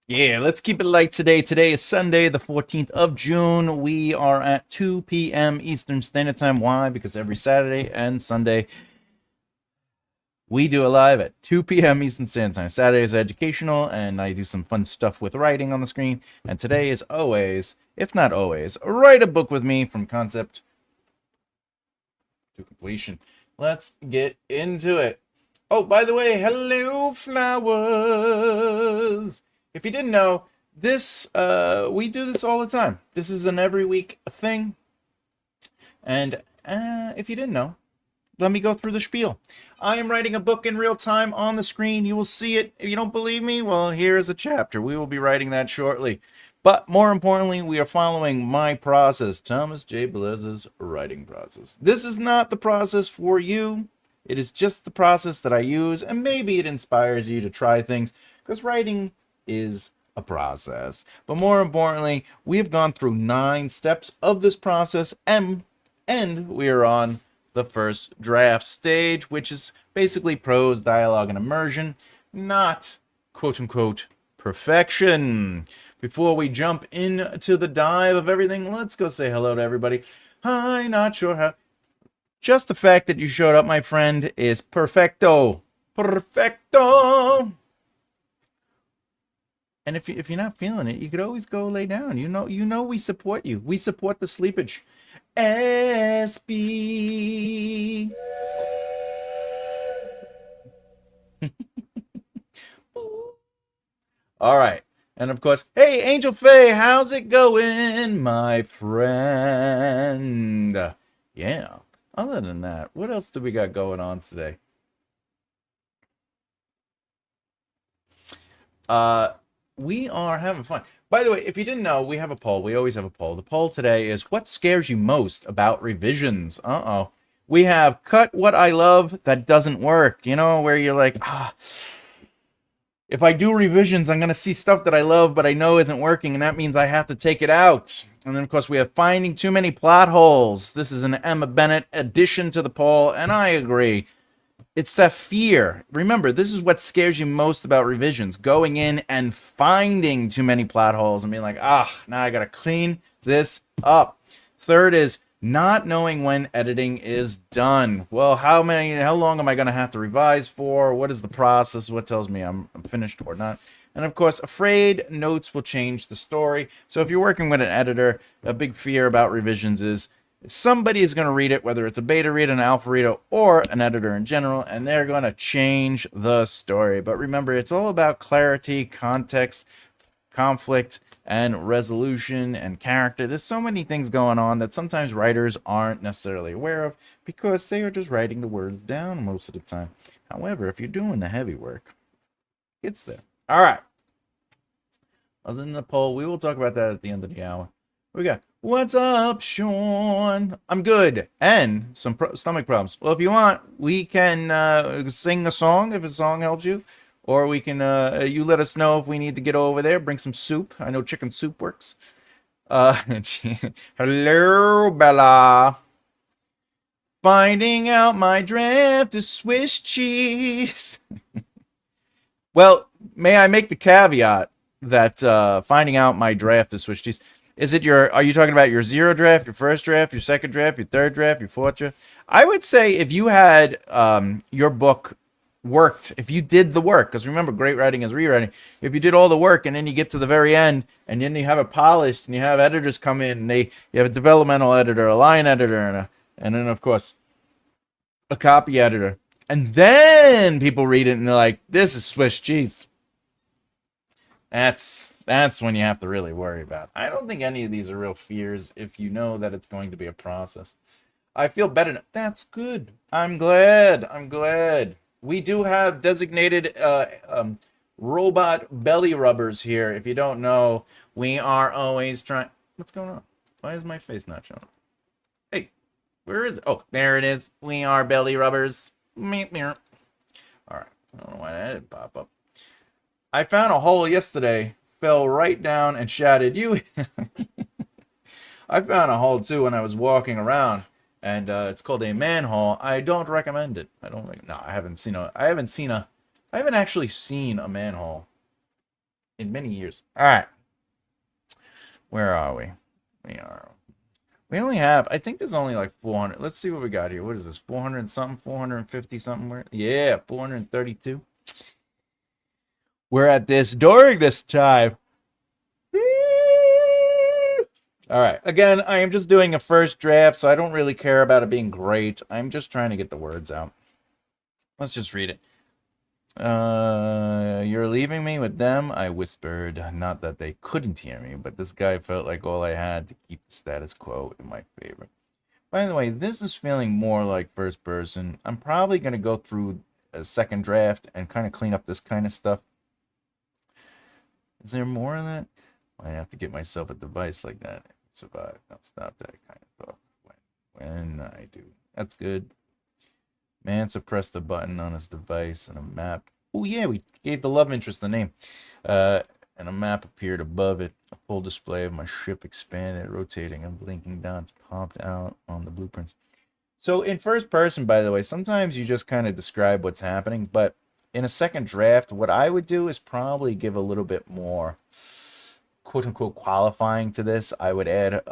Yeah, let's keep it light today. Today is Sunday, the 14th of June. We are at 2 p.m. Eastern Standard Time. Why? Because every Saturday and Sunday we do a live at 2 p.m. Eastern Standard Time. Saturday is educational, and I do some fun stuff with writing on the screen. And today is always, if not always, write a book with me from concept to completion. Let's get into it. Oh, by the way, hello, flowers. If you didn't know, this we do this all the time. This is an every week thing. And if you didn't know, let me go through the spiel. I am writing a book in real time on the screen. You will see it. If you don't believe me, well, here is a chapter. We will be writing that shortly. But more importantly, we are following my process, Thomas J. Bellezza's writing process. This is not the process for you. It is just the process that I use, and maybe it inspires you to try things, because writing is a process. But more importantly, we have gone through 9 steps of this process, and we are on the first draft stage, which is basically prose, dialogue, and immersion, not quote-unquote perfection. Before we jump into the dive of everything, let's go say hello to everybody. Hi, not sure how. Just the fact that you showed up, my friend, is perfecto. Perfecto. And if you're not feeling it, you could always go lay down. You know we support you. We support the sleepage. SB. All right. And of course, hey, Angel Faye, how's it going, my friend? Yeah. Other than that, what else do we got going on today? Uh, we are having fun. By the way, if you didn't know, we have a poll. We always have a poll. The poll today is what scares you most about revisions? Uh-oh. We have cut what I love that doesn't work. You know, where you're like, if I do revisions, I'm going to see stuff that I love, but I know isn't working, and that means I have to take it out. And then, of course, we have finding too many plot holes. This is an Emma Bennett addition to the poll, and I agree. It's that fear. Remember, this is what scares you most about revisions. Going in and finding too many plot holes and being like, now I got to clean this up. Third is not knowing when editing is done. Well, how long am I going to have to revise for? What is the process? What tells me I'm finished or not? And of course, afraid notes will change the story. So if you're working with an editor, a big fear about revisions is somebody is going to read it, whether it's a beta reader, an alpha reader, or an editor in general, and they're going to change the story. But remember, it's all about clarity, context, conflict, and resolution and character. There's so many things going on that sometimes writers aren't necessarily aware of because they are just writing the words down most of the time. However, if you're doing the heavy work, it's there. All right. Other than the poll, we will talk about that at the end of the hour. We got, what's up, Sean? I'm good. And some stomach problems. Well, if you want, we can sing a song if a song helps you. Or we can, you let us know if we need to get over there. Bring some soup. I know chicken soup works. Hello, Bella. Finding out my draft is Swiss cheese. Well, may I make the caveat that finding out my draft is Swiss cheese. Are you talking about your zero draft, your first draft, your second draft, your third draft, your fourth draft? I would say if you had your book worked, if you did the work, because remember, great writing is rewriting. If you did all the work and then you get to the very end and then you have it polished and you have editors come in and you have a developmental editor, a line editor, and then of course a copy editor, and then people read it and they're like, "This is Swiss cheese." That's when you have to really worry about. I don't think any of these are real fears if you know that it's going to be a process. I feel better now. That's good. I'm glad. I'm glad. We do have designated robot belly rubbers here. If you don't know, we are always trying. What's going on? Why is my face not showing? Hey, where is it? Oh, there it is. We are belly rubbers. Meep, meep. All right. I don't know why that didn't pop up. I found a hole yesterday, fell right down and shattered you. I found a hole too when I was walking around, and it's called a manhole. I don't recommend it. No, I haven't actually seen a manhole. in many years. All right. Where are we? We only have, I think there's only like 400. Let's see what we got here. What is this? 400 something, 450 something. Where? Yeah, 432. We're at this during this time. All right. Again, I am just doing a first draft, so I don't really care about it being great. I'm just trying to get the words out. Let's just read it. You're leaving me with them, I whispered. Not that they couldn't hear me, but this guy felt like all I had to keep the status quo in my favor. By the way, this is feeling more like first person. I'm probably going to go through a second draft and kind of clean up this kind of stuff. Is there more of that? I have to get myself a device like that. Survive. I'll stop that kind of talk when I do. That's good. Mansa pressed the button on his device and a map. Oh yeah, we gave the love interest a name. And a map appeared above it. A full display of my ship expanded, rotating, and blinking dots popped out on the blueprints. So in first person, by the way, sometimes you just kind of describe what's happening, but in a second draft, what I would do is probably give a little bit more quote unquote qualifying to this. I would add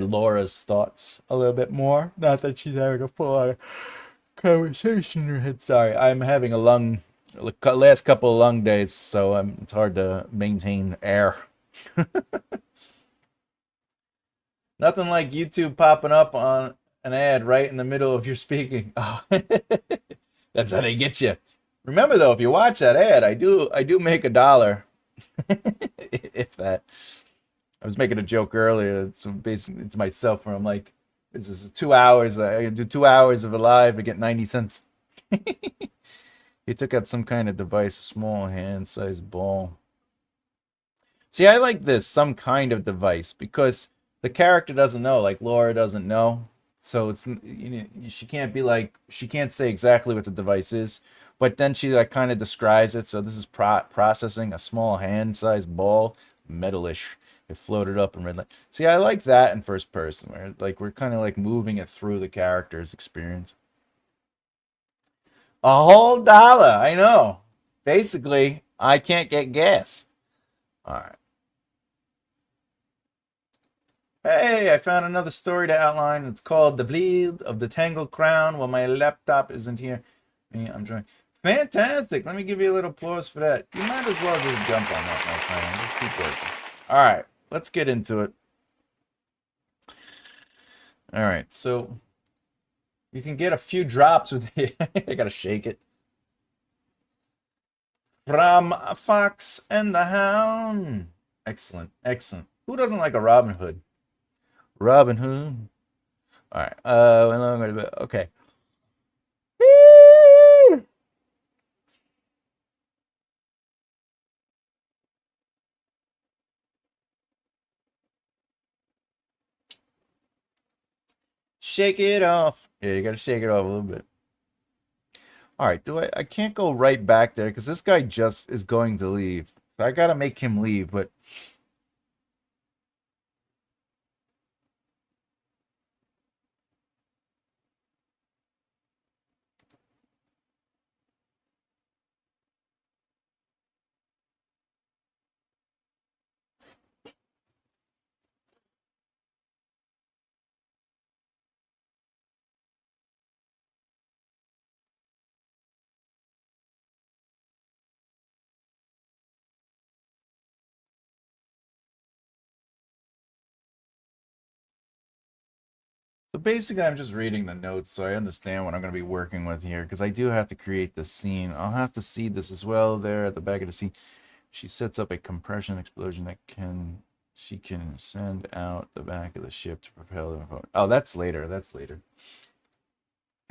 Laura's thoughts a little bit more. Not that she's having a full conversation in her head. Sorry, I'm having a last couple of lung days, so it's hard to maintain air. Nothing like YouTube popping up on an ad right in the middle of your speaking. Oh, that's how they get you. Remember though, if you watch that ad, I do make $1. If that. I was making a joke earlier. So basically, it's myself where I'm like, this is 2 hours. I do 2 hours of a live. I get 90 cents. He took out some kind of device, a small hand-sized ball. See, I like this, some kind of device, because the character doesn't know, like Laura doesn't know. So it's, she can't be like, she can't say exactly what the device is, but then she like kind of describes it. So this is processing a small hand-sized ball, metalish. It floated up in red light. See, I like that in first person, where like we're kind of like moving it through the character's experience. A whole dollar, I know. Basically, I can't get gas. All right. Hey, I found another story to outline. It's called The Bleed of the Tangled Crown. Well, my laptop isn't here. I'm trying. Fantastic. Let me give you a little applause for that. You might as well just jump on that, my friend. Just keep working. All right. Let's get into it. All right. So you can get a few drops with it. I got to shake it. From Fox and the Hound. Excellent. Excellent. Who doesn't like a Robin Hood? Robin Hood. All right. Okay. Shake it off. Yeah, you gotta shake it off a little bit. All right. I can't go right back there because this guy just is going to leave. I gotta make him leave, but. So basically, I'm just reading the notes so I understand what I'm going to be working with here because I do have to create the scene. I'll have to see this as well there at the back of the scene. She sets up a compression explosion that she can send out the back of the ship to propel them forward. Oh, that's later. That's later.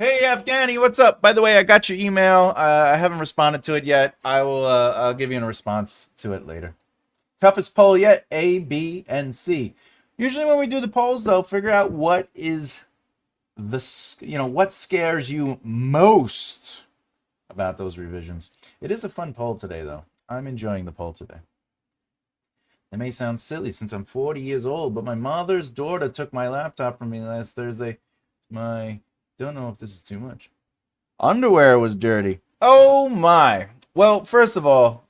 Hey, Afghani, what's up? By the way, I got your email. I haven't responded to it yet. I'll give you a response to it later. Toughest poll yet, A, B, and C. Usually when we do the polls, though, figure out what is what scares you most about those revisions. It is a fun poll today, though. I'm enjoying the poll today. It may sound silly since I'm 40 years old, but my mother's daughter took my laptop from me last Thursday. Don't know if this is too much. Underwear was dirty. Oh my. Well, first of all,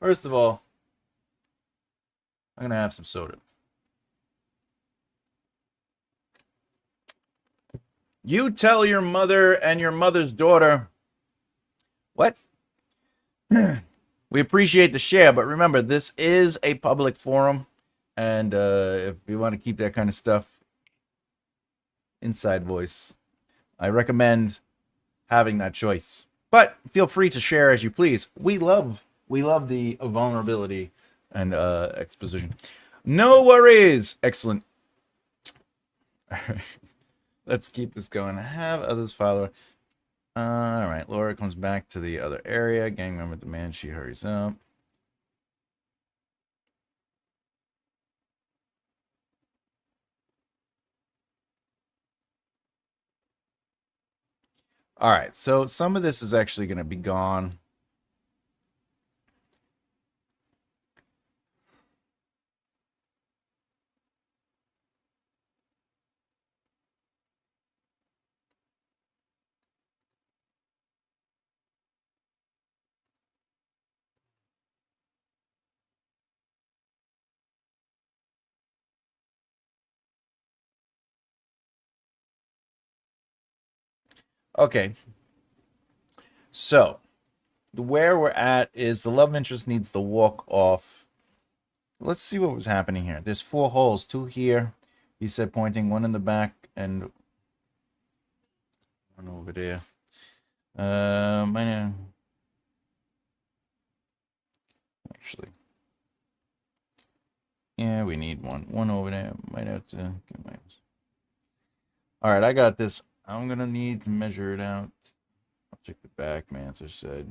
First of all, I'm going to have some soda. You tell your mother and your mother's daughter what? We appreciate the share, but remember, this is a public forum. And if you want to keep that kind of stuff inside voice, I recommend having that choice. But feel free to share as you please. We love the vulnerability and exposition. No worries. Excellent. All right. Let's keep this going. Have others follow. All right. Laura comes back to the other area. Gang member demands she hurries up. All right. So some of this is actually going to be gone. Okay. So where we're at is the love interest needs to walk off. Let's see what was happening here. There's 4 holes, 2 here. He said pointing, 1 in the back and 1 over there. Actually, yeah, we need 1 over there. Might have to get my. All right, I got this. I'm gonna need to measure it out. I'll check the back, man. As I said.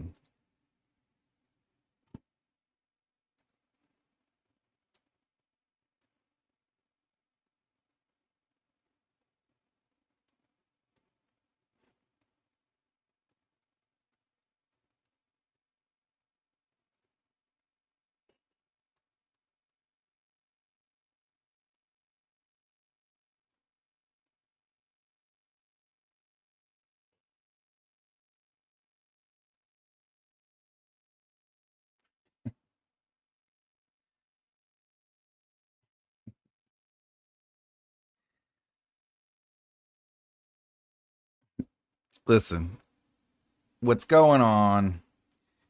Listen, what's going on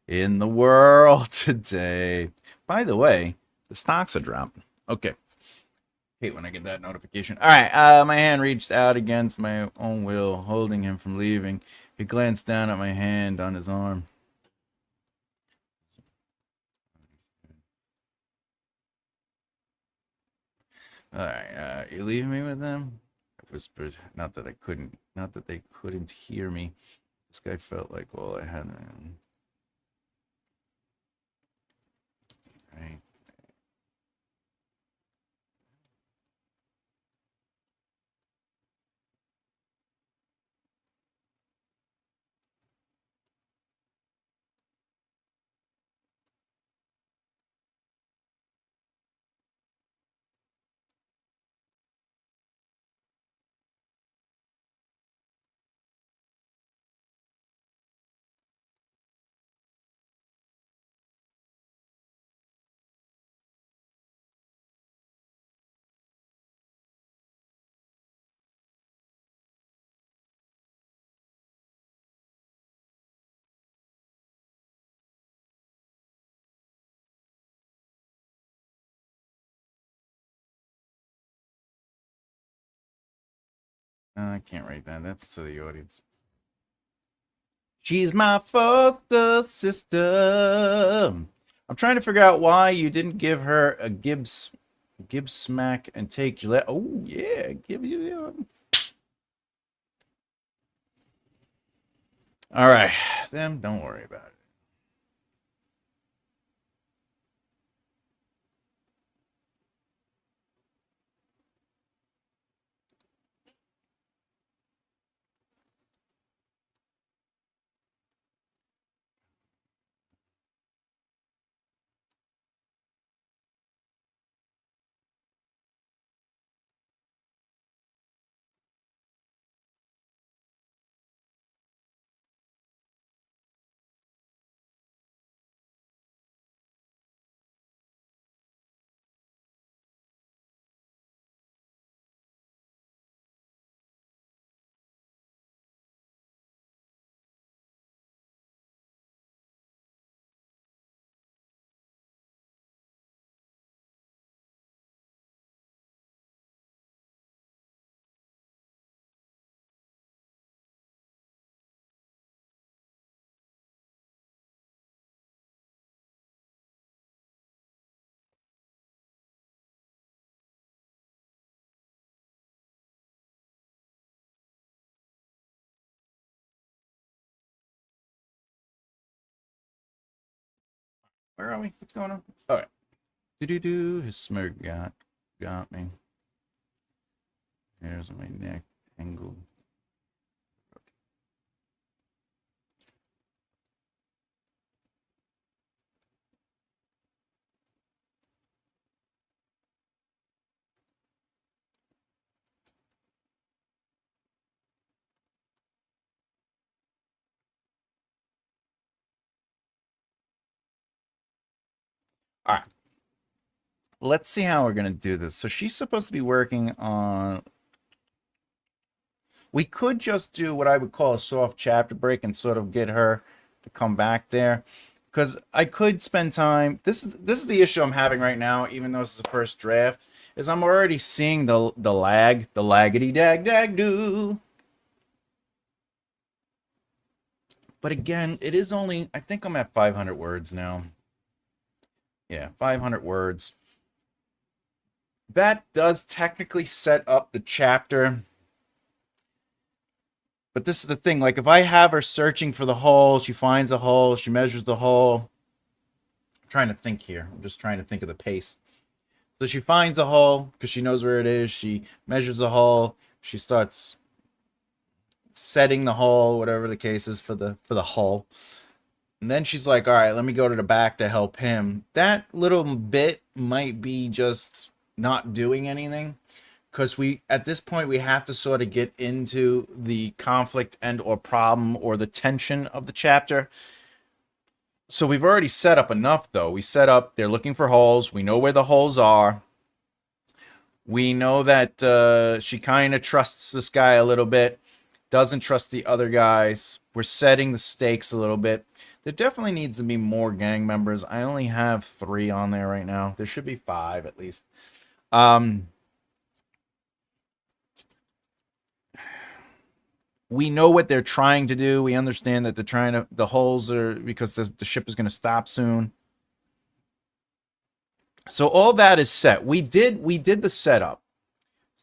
in the world today? By the way, the stocks are dropping. Okay. Hate when I get that notification. All right. My hand reached out against my own will, holding him from leaving. He glanced down at my hand on his arm. All right. You leaving me with them? I whispered. Not that they couldn't hear me. This guy felt like all I had. Right. I can't write that. That's to the audience. She's my foster sister. I'm trying to figure out why you didn't give her a Gibbs smack and take your oh yeah, give you. All right, them. Don't worry about it. Where are we? What's going on? All right. Do. His smirk got me. Here's my neck angle. All right. Let's see how we're gonna do this. So she's supposed to be working on. We could just do what I would call a soft chapter break and sort of get her to come back there, because I could spend time. This is the issue I'm having right now. Even though this is the first draft, is I'm already seeing the lag, the laggity dag do. But again, it is only. I think I'm at 500 words now. Yeah, 500 words. That does technically set up the chapter. But this is the thing, like if I have her searching for the hole, she finds a hole, she measures the hole. I'm trying to think here. I'm just trying to think of the pace. So she finds a hole because she knows where it is. She measures the hole. She starts setting the hole, whatever the case is for the hole. And then she's like, all right, let me go to the back to help him. That little bit might be just not doing anything, because we at this point we have to sort of get into the conflict and or problem or the tension of the chapter. So we've already set up enough, though. We set up they're looking for holes. We know where the holes are. We know that she kind of trusts this guy a little bit, doesn't trust the other guys. We're setting the stakes a little bit. There definitely needs to be more gang members. I only have 3 on there right now. There should be 5 at least. We know what they're trying to do. We understand that they're trying to. The holes are because the ship is going to stop soon. So all that is set. We did the setup.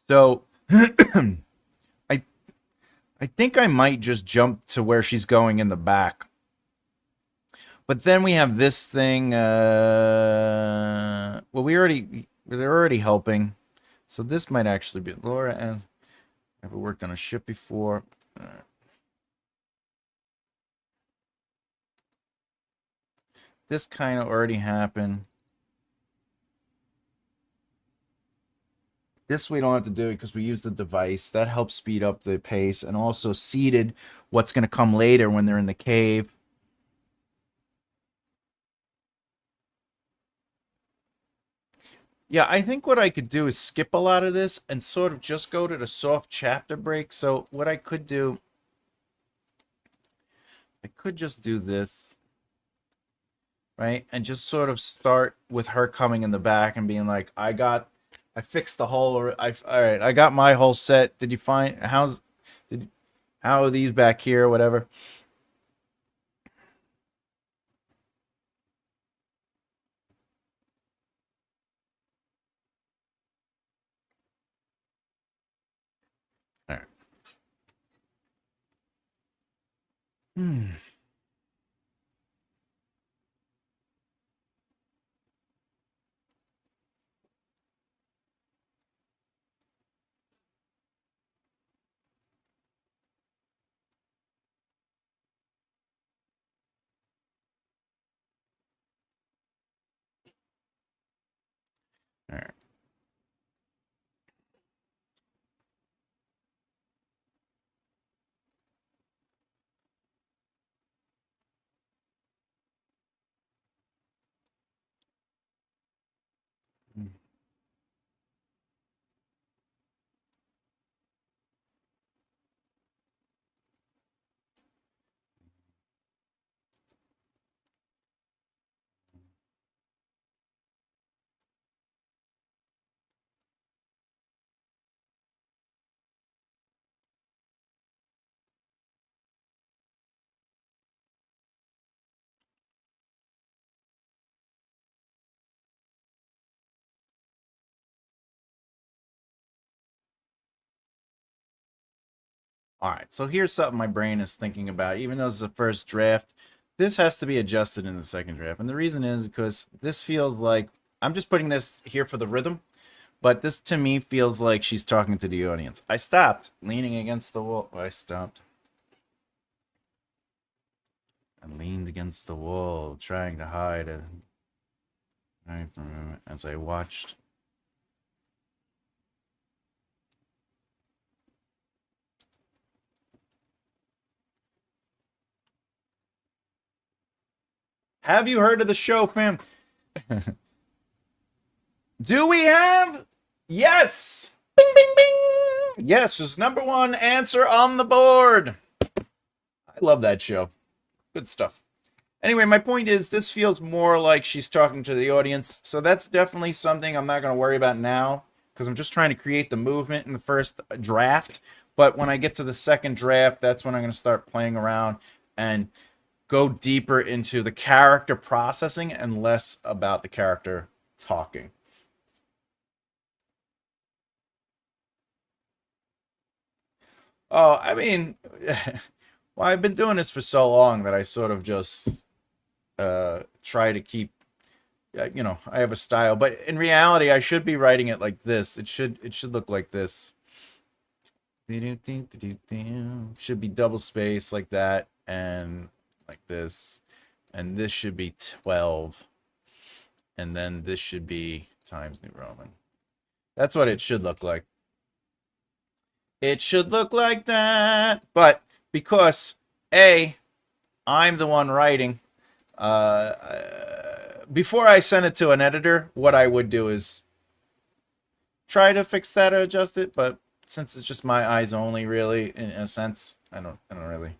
So I I think I might just jump to where she's going in the back. But then we have this thing. Well, they're already helping. So this might actually be Laura. Has ever worked on a ship before? This kind of already happened. This we don't have to do because we use the device. That helps speed up the pace and also seeded what's going to come later when they're in the cave. Yeah, I think what I could do is skip a lot of this and sort of just go to the soft chapter break. So what I could do, I could just do this, right? And just sort of start with her coming in the back and being like, I fixed the hole. All right, I got my whole set. Did you find, how are these back here, whatever. All right. Hmm. All right. All right, so here's something my brain is thinking about. Even though this is the first draft, This has to be adjusted in the second draft. And the reason is because this feels like I'm just putting this here for the rhythm, but this to me feels like she's talking to the audience. I stopped leaning against the wall. I stopped. I leaned against the wall, trying to hide it. As I watched. Have you heard of the show, fam? Do we have? Yes! Bing, bing, bing! Yes, it's number one answer on the board. I love that show. Good stuff. Anyway, my point is this feels more like she's talking to the audience, so that's definitely something I'm not going to worry about now because I'm just trying to create the movement in the first draft. But when I get to the second draft, that's when I'm going to start playing around and go deeper into the character processing and less about the character talking. Oh, I mean, well, I've been doing this for so long that I sort of just try to keep, I have a style, but in reality, I should be writing it like this. It should look like this. Should be double space like that, and like this, and this should be 12, and then this should be Times New Roman. That's what it should look like. It should look like that, but because I'm the one writing, before I send it to an editor, what I would do is try to fix that or adjust it. But since it's just my eyes only, really, in a sense, I don't really.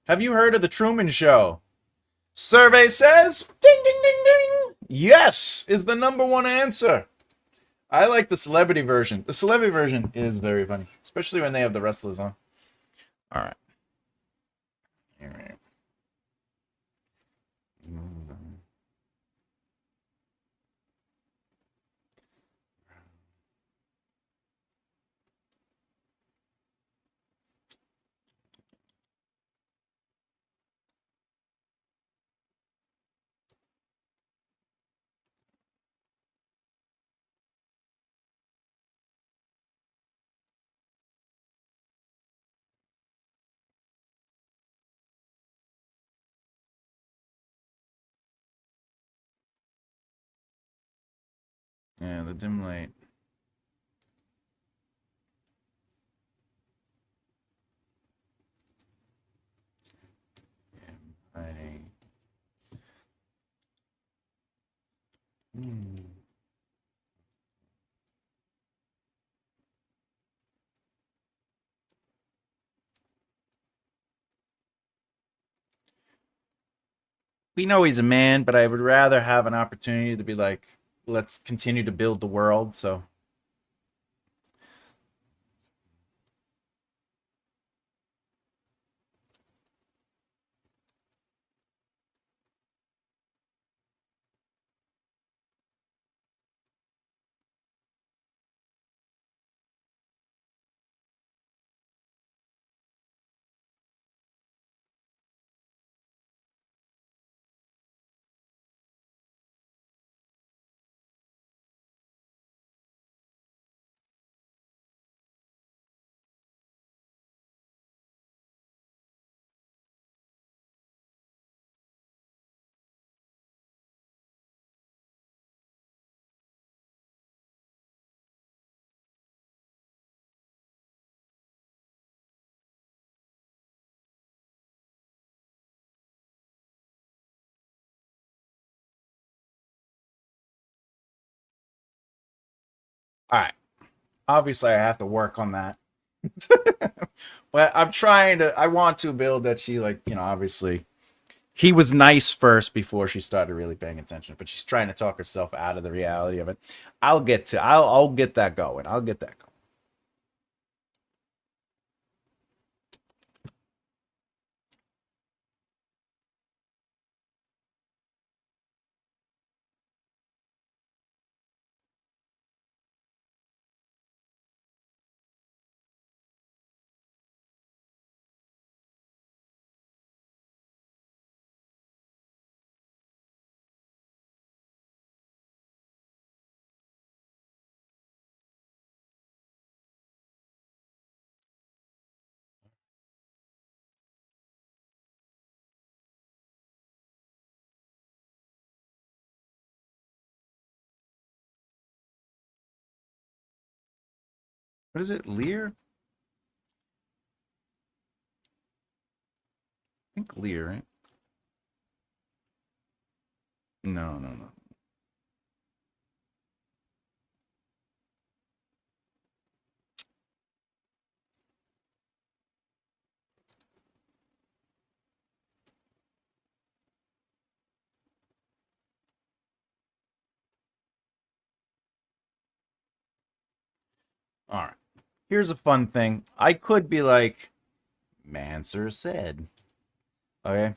Have you heard of the Truman Show? Survey says, ding, ding, ding, ding. Yes is the number one answer. I like the celebrity version. The celebrity version is very funny, especially when they have the wrestlers on. All right. All right. Yeah, the dim light. Lighting. Hmm. We know he's a man, but I would rather have an opportunity to be like, let's continue to build the world. So, all right. Obviously, I have to work on that. But I want to build that she, like, obviously, he was nice first before she started really paying attention, but she's trying to talk herself out of the reality of it. I'll get that going. I'll get that going. What is it? Lear? I think Lear, right? No, no, no. All right. Here's a fun thing. I could be like, Manser said. Okay.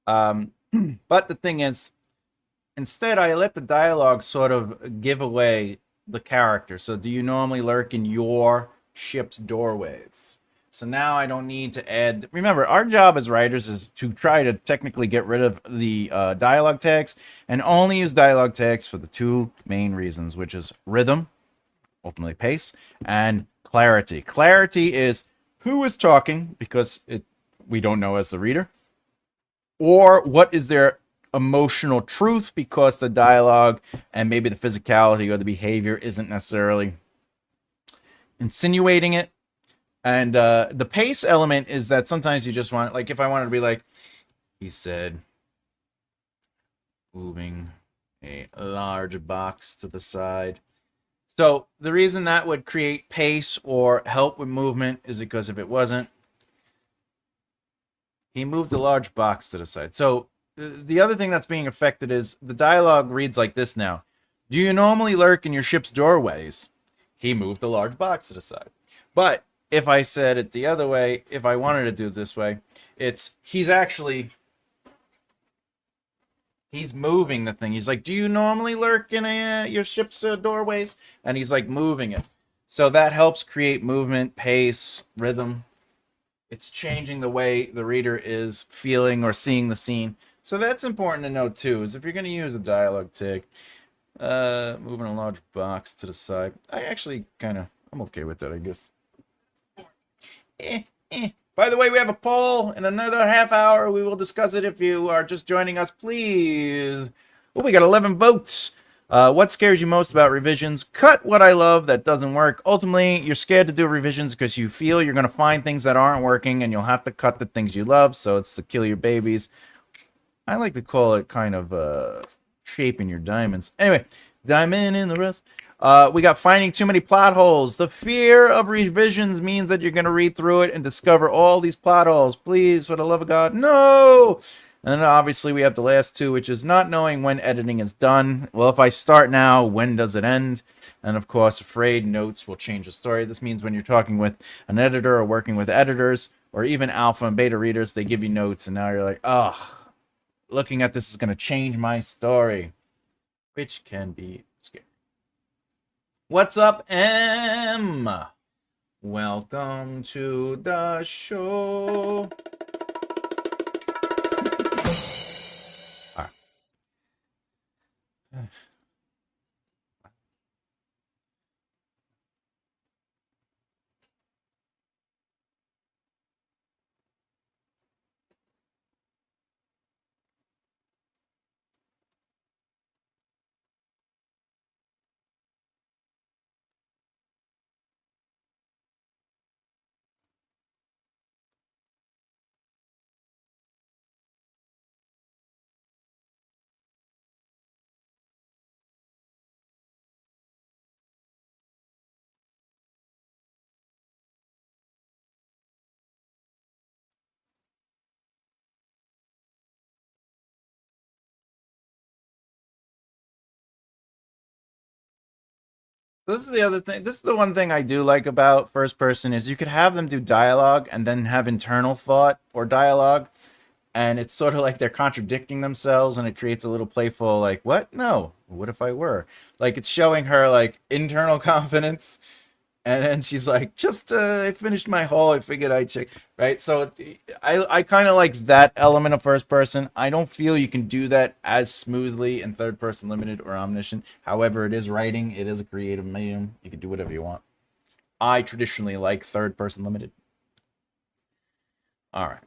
Um, but the thing is, instead, I let the dialogue sort of give away the character. So, do you normally lurk in your ship's doorways? So now I don't need to add. Remember, our job as writers is to try to technically get rid of the dialogue tags and only use dialogue tags for the two main reasons, which is rhythm, ultimately pace, and clarity. Clarity is who is talking because we don't know as the reader, or what is their emotional truth because the dialogue and maybe the physicality or the behavior isn't necessarily insinuating it. And the pace element is that sometimes you just want, like, if I wanted to be like, he said, moving a large box to the side. So the reason that would create pace or help with movement is because if it wasn't, he moved a large box to the side. So the other thing that's being affected is the dialogue reads like this now. Do you normally lurk in your ship's doorways? He moved a large box to the side. But if I said it the other way, if I wanted to do it this way, it's he's moving the thing. He's like, do you normally lurk in your ship's doorways? And he's like moving it. So that helps create movement, pace, rhythm. It's changing the way the reader is feeling or seeing the scene. So that's important to know too. Is if you're going to use a dialogue tag, moving a large box to the side. I'm okay with that, I guess. Eh, eh. By the way, we have a poll. In another half hour, we will discuss it. If you are just joining us, please. Oh, we got 11 votes. What scares you most about revisions? Cut what I love that doesn't work. Ultimately, you're scared to do revisions because you feel you're going to find things that aren't working and you'll have to cut the things you love. So it's to kill your babies. I like to call it kind of shaping your diamonds. Anyway, diamond in the rough. We got finding too many plot holes. The fear of revisions means that you're going to read through it and discover all these plot holes. Please, for the love of God, no! And then obviously we have the last two, which is not knowing when editing is done. Well, if I start now, when does it end? And of course, afraid notes will change the story. This means when you're talking with an editor or working with editors or even alpha and beta readers, they give you notes and now you're like, oh, looking at this is going to change my story, which can be scary. What's up, M? Welcome to the show. All right. This is the other thing. This is the one thing I do like about first person is you could have them do dialogue and then have internal thought or dialogue, and it's sort of like they're contradicting themselves, and it creates a little playful like, what? No, what if I were? Like it's showing her like internal confidence. And then she's like, just I finished my haul. I figured I'd check. Right. So I kind of like that element of first person. I don't feel you can do that as smoothly in third person limited or omniscient. However, it is writing. It is a creative medium. You can do whatever you want. I traditionally like third person limited. All right.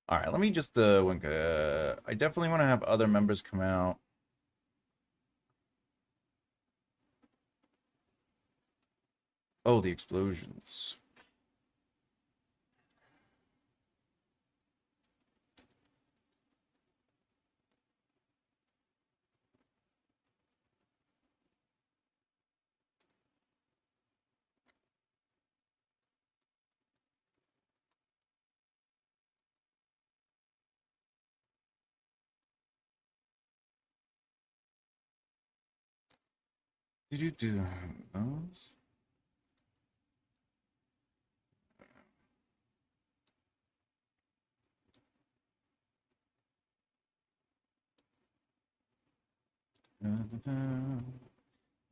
All right, let me just I definitely want to have other members come out. Oh, the explosions. Did you do those?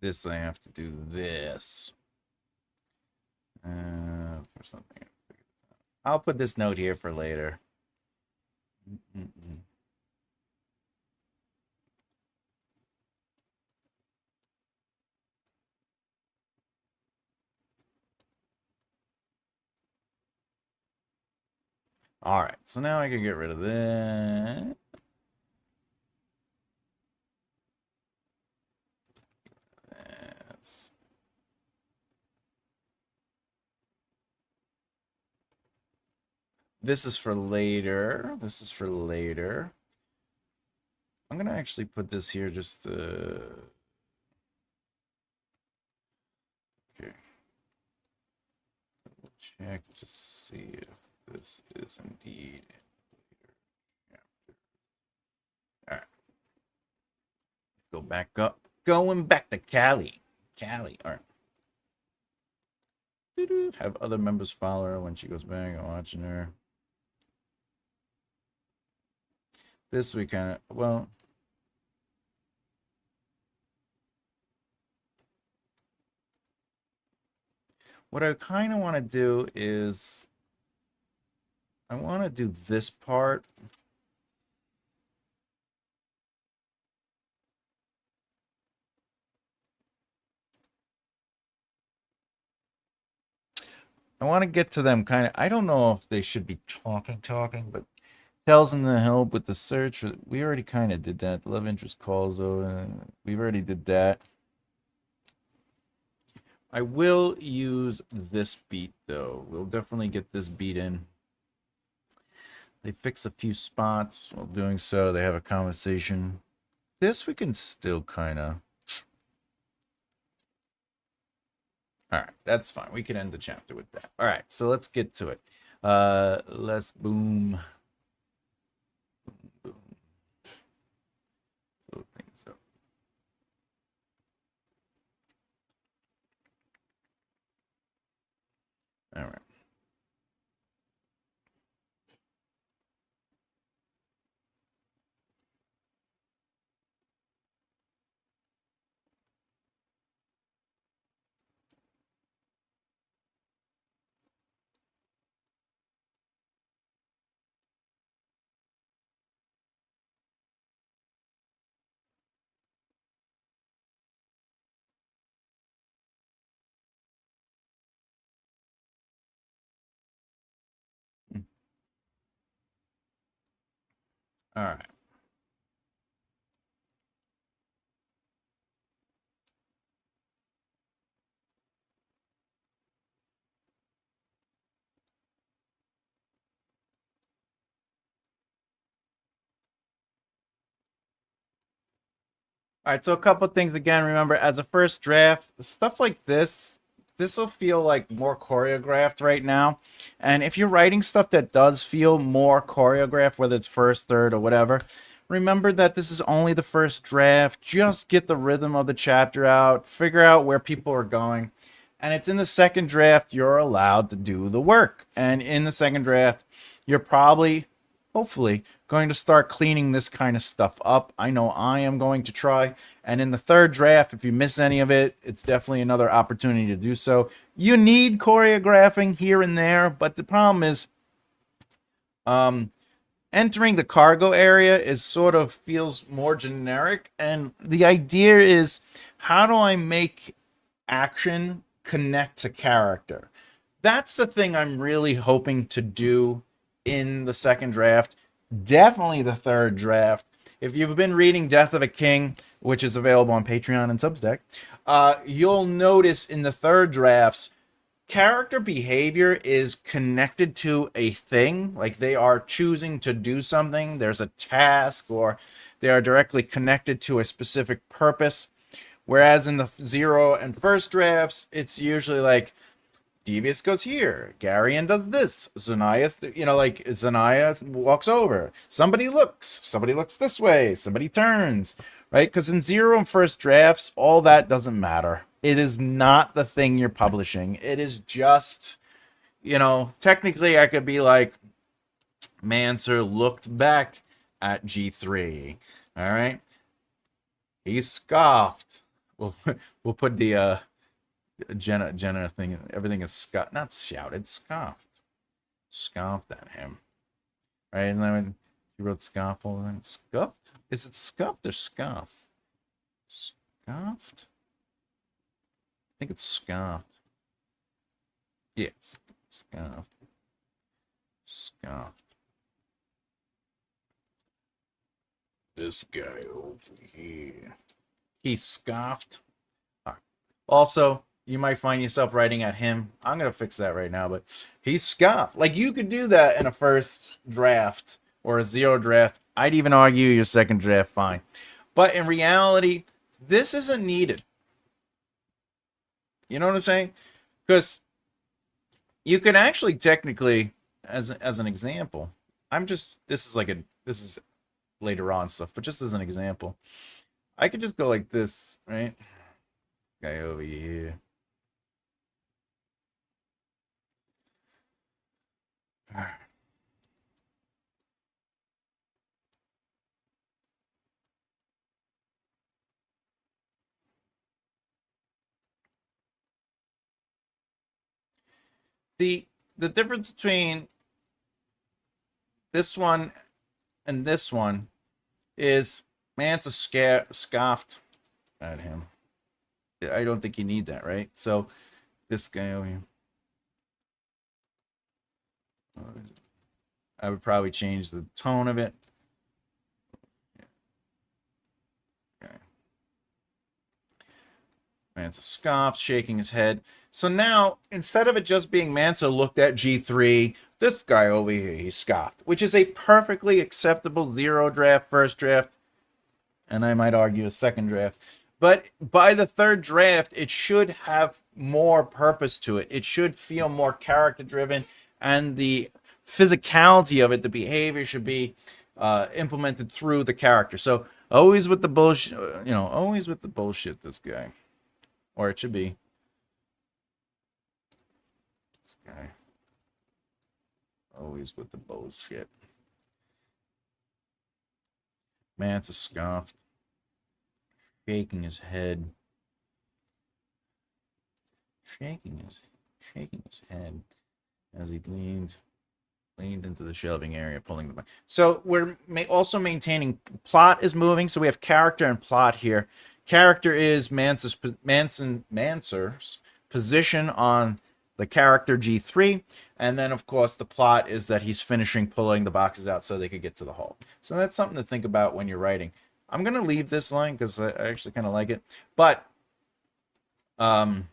This I have to do this. For something. I'll put this note here for later. All right, so now I can get rid of that. This is for later. This is for later. I'm gonna actually put this here just to... Okay. Double check to see if this is indeed later. All right. Let's go back up. Going back to Cali. Cali. All right. Have other members follow her when she goes back. I'm watching her. This we kind of, well, what I kind of want to do is I want to do this part. I want to get to them kind of, I don't know if they should be talking, but tells them to help with the search. We already kind of did that. The love interest calls over. We already did that. I will use this beat, though. We'll definitely get this beat in. They fix a few spots. While doing so, they have a conversation. This we can still kind of... All right, that's fine. We can end the chapter with that. All right, so let's get to it. Let's boom. Boom. Load things up. All right. All right. All right, so a couple things again. Remember, as a first draft, stuff like this will feel like more choreographed right now. And if you're writing stuff that does feel more choreographed, whether it's first, third, or whatever, remember that this is only the first draft. Just get the rhythm of the chapter out, figure out where people are going. And it's in the second draft, you're allowed to do the work. And in the second draft, you're probably, hopefully, going to start cleaning this kind of stuff up. I know I am going to try. And in the third draft, if you miss any of it, it's definitely another opportunity to do so. You need choreographing here and there, but the problem is entering the cargo area is sort of feels more generic. And the idea is, how do I make action connect to character? That's the thing I'm really hoping to do in the second draft, definitely the third draft. If you've been reading Death of a King, which is available on Patreon and Substack, you'll notice in the third drafts, character behavior is connected to a thing. Like they are choosing to do something. There's a task, or they are directly connected to a specific purpose. Whereas in the zero and first drafts, it's usually like Devious goes here, Garion does this, Zanaya, like Zanaya walks over, somebody looks this way, somebody turns, right? Because in zero and first drafts, all that doesn't matter. It is not the thing you're publishing. It is just, technically I could be like, Mancer looked back at G3, all right? He scoffed. We'll put the Jenna thing. Everything is not shouted, scoffed at him. Right? And then he wrote scoffle and then scuffed. Is it scuffed or scoff? Scoffed? I think it's scoffed. Yes, scoffed. Scoffed. This guy over here. He scoffed. Also, you might find yourself writing at him. I'm going to fix that right now, but he scoffed. Like, you could do that in a first draft or a zero draft. I'd even argue your second draft, fine. But in reality, this isn't needed. You know what I'm saying? Because you can actually technically, as an example, this is later on stuff, but just as an example, I could just go like this, right? Guy over here. See, the difference between this one and this one is Mansa scoffed at him. I don't think you need that, right? So this guy over here, I would probably change the tone of it. Okay. Mansa scoffed, shaking his head. So now, instead of it just being Mansa looked at G3, this guy over here, he scoffed, which is a perfectly acceptable zero draft, first draft, and I might argue a second draft. But by the third draft, it should have more purpose to it. It should feel more character-driven, and the physicality of it, the behavior should be implemented through the character. So always with the bullshit, always with the bullshit, this guy. Or it should be this guy. Always with the bullshit. Mansa scoffed, shaking his head. Shaking his head as he leaned into the shelving area, pulling the back. So we're also maintaining plot is moving. So we have character and plot here. Character is Mancer's position on the character G3. And then, of course, the plot is that he's finishing pulling the boxes out so they could get to the hole. So that's something to think about when you're writing. I'm going to leave this line because I actually kind of like it. But my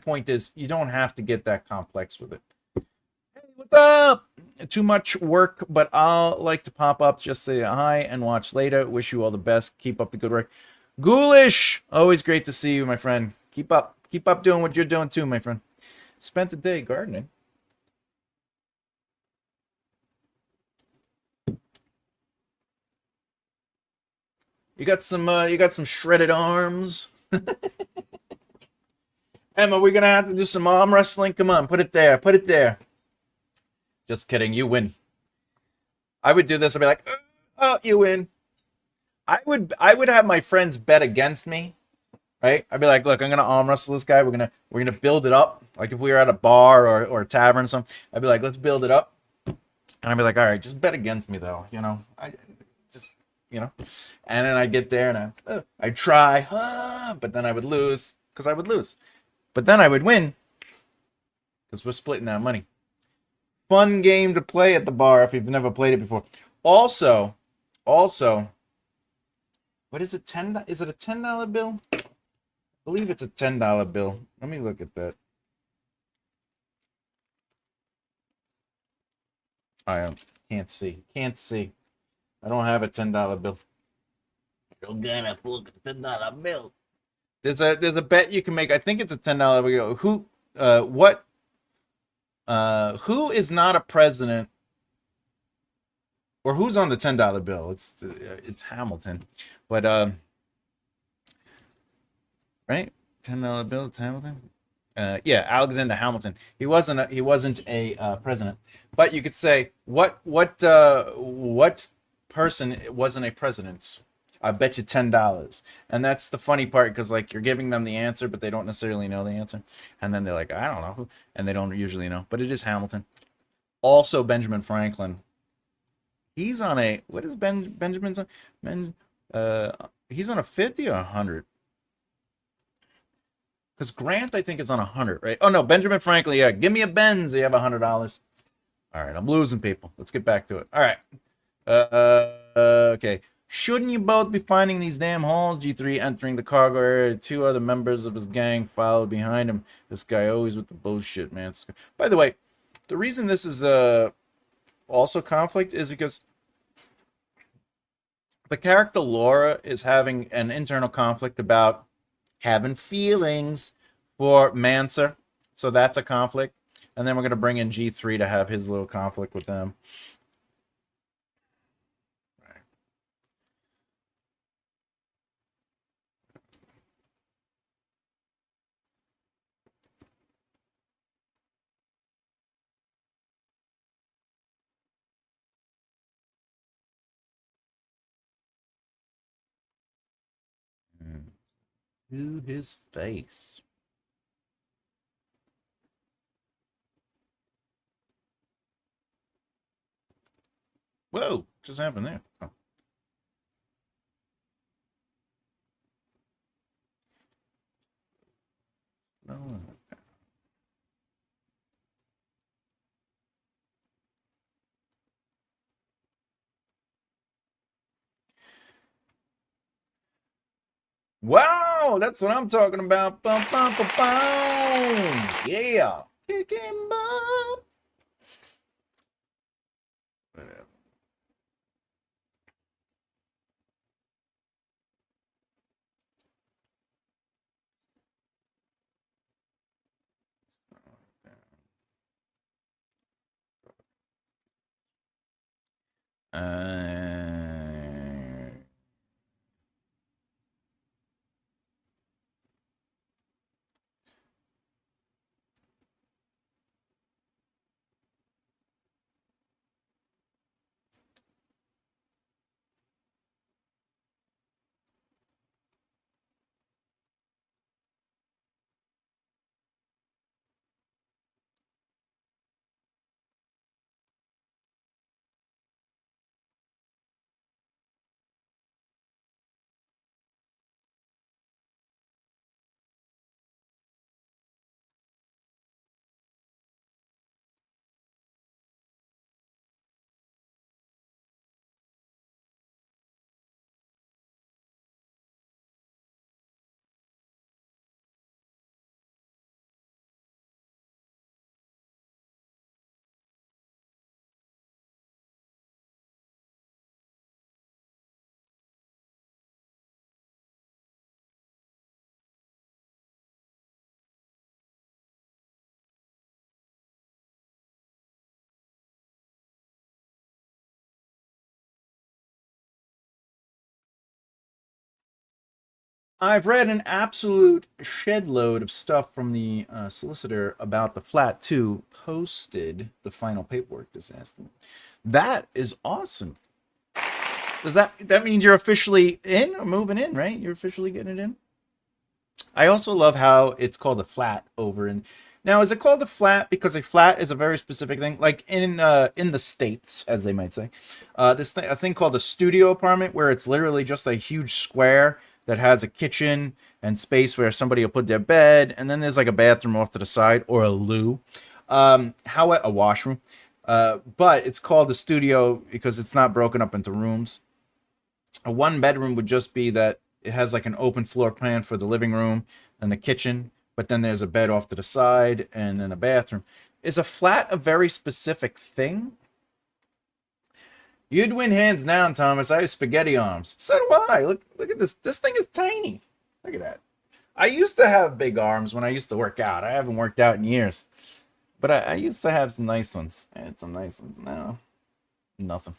point is, you don't have to get that complex with it. Hey, what's up? Too much work, but I'll like to pop up, just say hi and watch later. Wish you all the best. Keep up the good work. Ghoulish! Always great to see you, my friend. Keep up doing what you're doing too, my friend. Spent the day gardening. You got some shredded arms. Emma, we're gonna have to do some arm wrestling. Come on, put it there. Just kidding, you win. I would do this. I'd be like, oh, you win. I would have my friends bet against me, right? I'd be like, look, I'm gonna arm wrestle this guy. We're gonna build it up. Like if we were at a bar or a tavern or something, I'd be like, let's build it up. And I'd be like, all right, just bet against me though. And then I get there and I try, but then I would lose because I would lose. But then I would win because we're splitting that money. Fun game to play at the bar if you've never played it before. Also, what is it? Is it a $10 bill? I believe it's a $10 bill. Let me look at that. I can't see. Can't see. I don't have a $10 bill. You're gonna look at $10 bill. There's a bet you can make. I think it's a $10 bill. Who is not a president, or who's on the $10 bill? It's Hamilton, but right, $10 bill. It's Hamilton. Yeah, Alexander Hamilton. He wasn't a president, but you could say what person wasn't a president? I bet you $10, and that's the funny part because like you're giving them the answer, but they don't necessarily know the answer, and then they're like, I don't know, and they don't usually know, but it is Hamilton. Also, Benjamin Franklin. He's on a what is Benjamin's on? He's on a 50 or 100. Because Grant, I think, is on 100, right? Oh no, Benjamin Franklin. Yeah, give me a Benz. You have $100. All right, I'm losing people. Let's get back to it. All right. Okay. Shouldn't you both be finding these damn holes? G3 entering the cargo area. 2 other members of his gang followed behind him. This guy always with the bullshit, man. By the way, the reason this is also conflict is because the character Laura is having an internal conflict about having feelings for Manser. So that's a conflict. And then we're going to bring in G3 to have his little conflict with them. To his face. Whoa, just happened there? Oh. No. Wow, that's what I'm talking about. Bum, bum, bum, bum. Yeah. Kicking butt. I've read an absolute shed load of stuff from the solicitor about the flat 2 posted the final paperwork this afternoon. That is awesome. Does that mean you're officially in or moving in, right? You're officially getting it in? I also love how it's called a flat over in. Now, is it called a flat because a flat is a very specific thing, like in the States, as they might say, a thing called a studio apartment, where it's literally just a huge square that has a kitchen and space where somebody will put their bed, and then there's like a bathroom off to the side or a loo, a washroom. But it's called a studio because it's not broken up into rooms. A one bedroom would just be that it has like an open floor plan for the living room and the kitchen, but then there's a bed off to the side and then a bathroom. Is a flat a very specific thing? You'd win hands down, Thomas. I have spaghetti arms. So do I. Look at this. This thing is tiny. Look at that. I used to have big arms when I used to work out. I haven't worked out in years. But I used to have some nice ones. I had some nice ones. Now, nothing.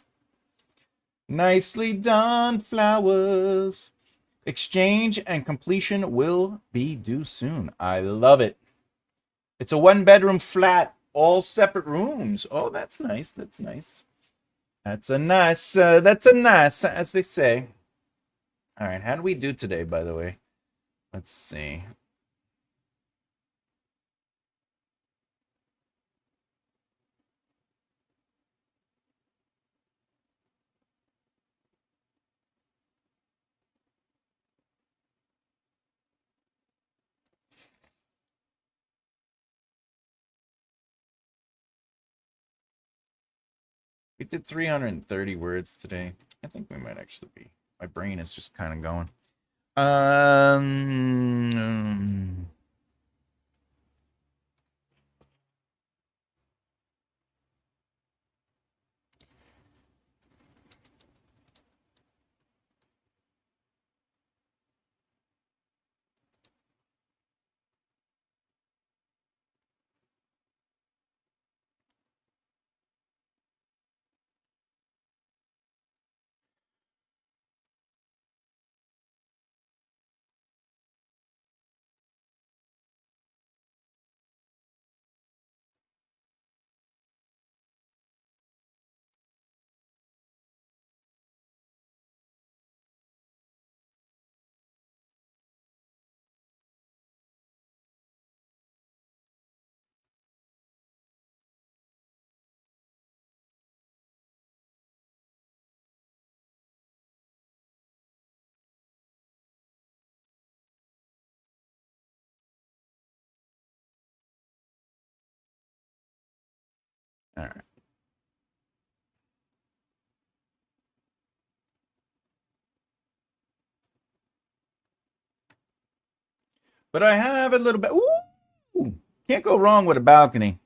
Nicely done, flowers. Exchange and completion will be due soon. I love it. It's a one-bedroom flat, all separate rooms. Oh, that's nice. That's nice. That's a nice, as they say. All right, how do we do today, by the way? Let's see. We did 330 words today. I think we might actually be. My brain is just kind of going. All right. But I have a little bit. Ooh, can't go wrong with a balcony.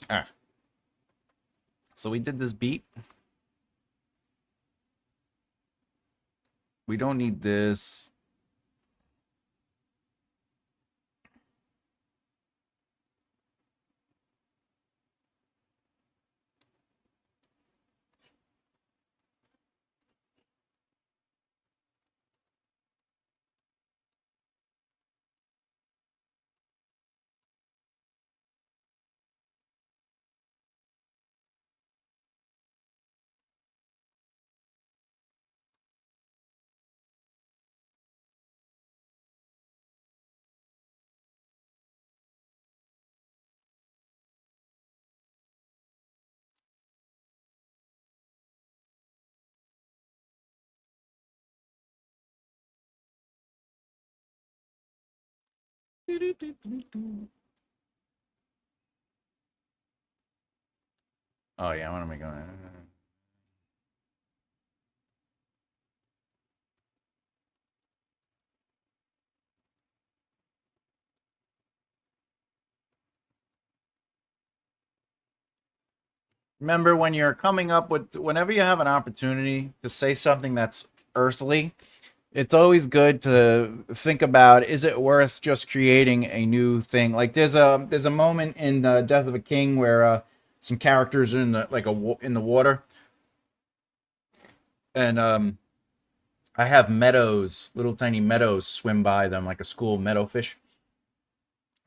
All right. So we did this beat. We don't need this. Oh yeah, I want to make a. Remember when you're coming up with, whenever you have an opportunity to say something that's earthly, it's always good to think about, is it worth just creating a new thing? Like there's a moment in the Death of a King where some characters are in the in the water, and I have meadows, little tiny meadows swim by them like a school meadow fish.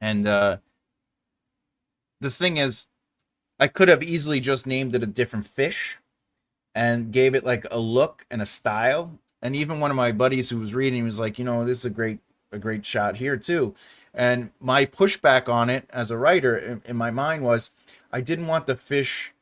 And the thing is, I could have easily just named it a different fish and gave it like a look and a style. And even one of my buddies who was reading was like, this is a great shot here too. And my pushback on it as a writer in my mind was, I didn't want the fish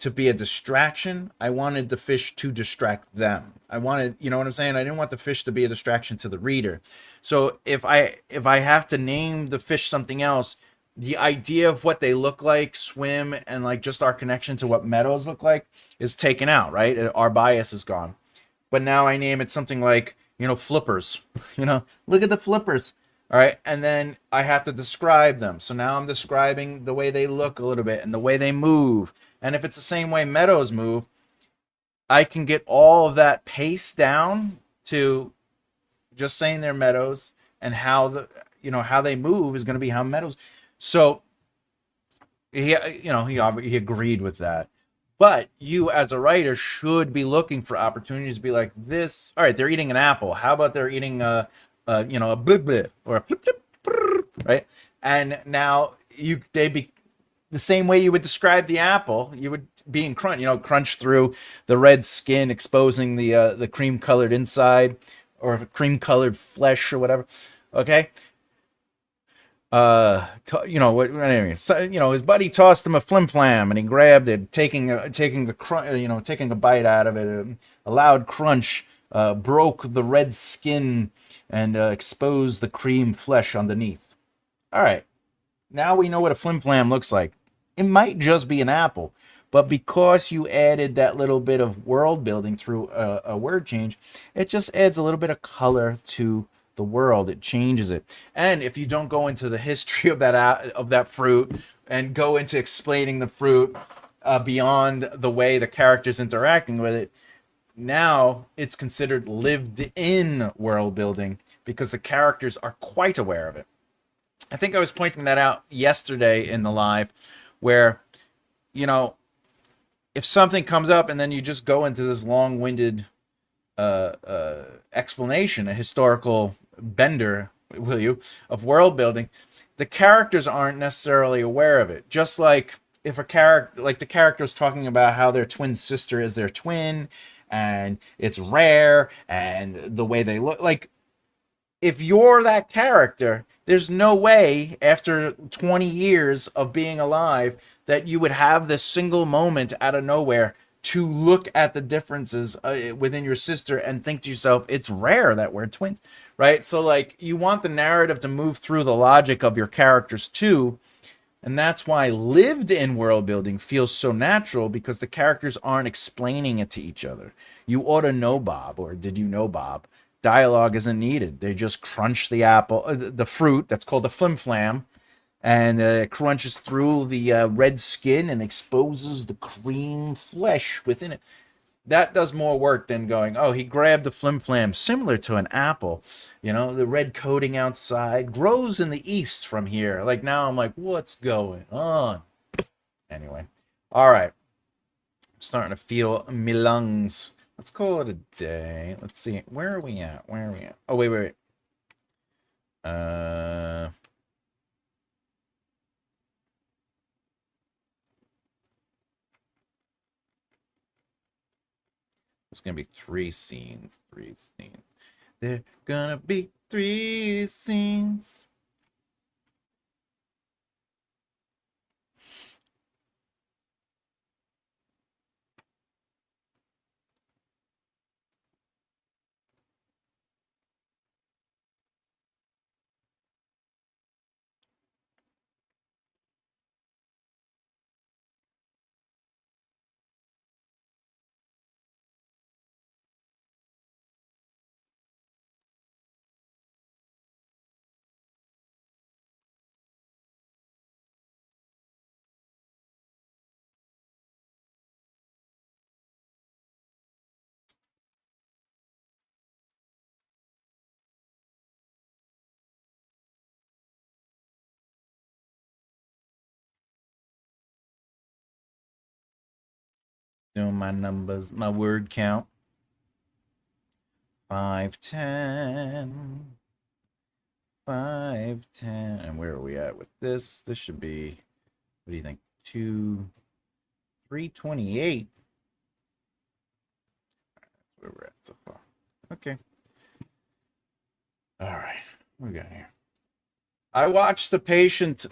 to be a distraction. I wanted the fish to distract them. I wanted, you know what I'm saying? I didn't want the fish to be a distraction to the reader. So if I have to name the fish something else, the idea of what they look like, swim, and like just our connection to what meadows look like is taken out, right? Our bias is gone. But now I name it something like, flippers. Look at the flippers. All right. And then I have to describe them. So now I'm describing the way they look a little bit and the way they move. And if it's the same way meadows move, I can get all of that pace down to just saying they're meadows, and how they move is going to be how meadows. So he agreed with that. But you, as a writer, should be looking for opportunities to be like this. All right, they're eating an apple. How about they're eating a blip blip or a flip flip, right? And now they be the same way you would describe the apple. You would be in crunch through the red skin, exposing the cream colored inside or cream colored flesh or whatever. Okay, anyway, so, his buddy tossed him a flim flam and he grabbed it, taking a bite out of it. A loud crunch broke the red skin and exposed the cream flesh underneath. All right, now we know what a flim flam looks like. It might just be an apple, but because you added that little bit of world building through a word change, it just adds a little bit of color to the world. It changes it. And if you don't go into the history of that fruit and go into explaining the fruit beyond the way the characters interacting with it, now it's considered lived in world building because the characters are quite aware of it. I think I was pointing that out yesterday in the live, where if something comes up and then you just go into this long-winded explanation, a historical bender, will you, of world building, the characters aren't necessarily aware of it. Just like if the character is talking about how their twin sister is their twin and it's rare and the way they look, like if you're that character, there's no way after 20 years of being alive that you would have this single moment out of nowhere to look at the differences within your sister and think to yourself, it's rare that we're twins, right? So like you want the narrative to move through the logic of your characters too. And that's why lived in world building feels so natural, because the characters aren't explaining it to each other. You ought to know Bob, or did you know Bob? Dialogue isn't needed. They just crunch the apple, the fruit that's called a flim flam, and it crunches through the red skin and exposes the cream flesh within it. That does more work than going, oh, he grabbed the flim flam, similar to an apple. The red coating outside grows in the east from here. Like now I'm like, what's going on? Anyway, all right. I'm starting to feel my lungs. Let's call it a day. Let's see. Where are we at? Oh, wait. There's gonna be 3 scenes. 3 scenes. There gonna be 3 scenes. Doing my numbers, my word count. 5, 10. 5, 10. And where are we at with this? This should be, what do you think? 328. That's where we're at so far. Okay. All right. What we got here? I watched the patient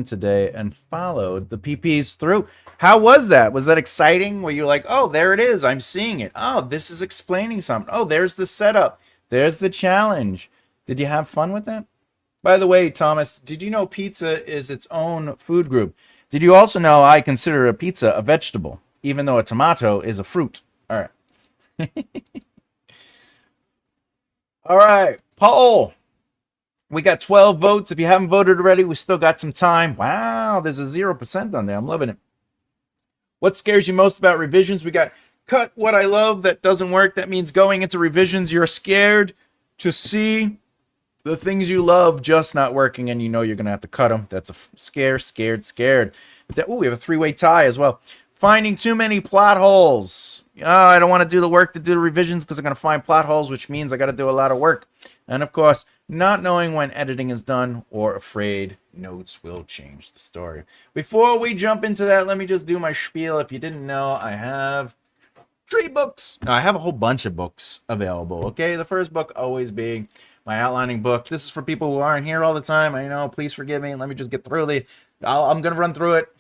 today and followed the PPs through. How was that? Was that exciting? Were you like, oh, there it is, I'm seeing it. Oh, this is explaining something. Oh, there's the setup. There's the challenge. Did you have fun with that? By the way, Thomas, did you know pizza is its own food group? Did you also know I consider a pizza a vegetable, even though a tomato is a fruit? All right. All right. Poll. We got 12 votes. If you haven't voted already, we still got some time. Wow, there's a 0% on there. I'm loving it. What scares you most about revisions? We got cut what I love that doesn't work. That means going into revisions, you're scared to see the things you love just not working, and you know you're going to have to cut them. That's a scared. Oh, we have a three-way tie as well. Finding too many plot holes. Oh, I don't want to do the work to do the revisions because I'm going to find plot holes, which means I got to do a lot of work. And of course, not knowing when editing is done or afraid notes will change the story. Before we jump into that, let me just do my spiel. If you didn't know, I have 3 books. I have a whole bunch of books available. Okay, the first book always being my outlining book. This is for people who aren't here all the time. I know, please forgive me. Let me just get through I'm going to run through it.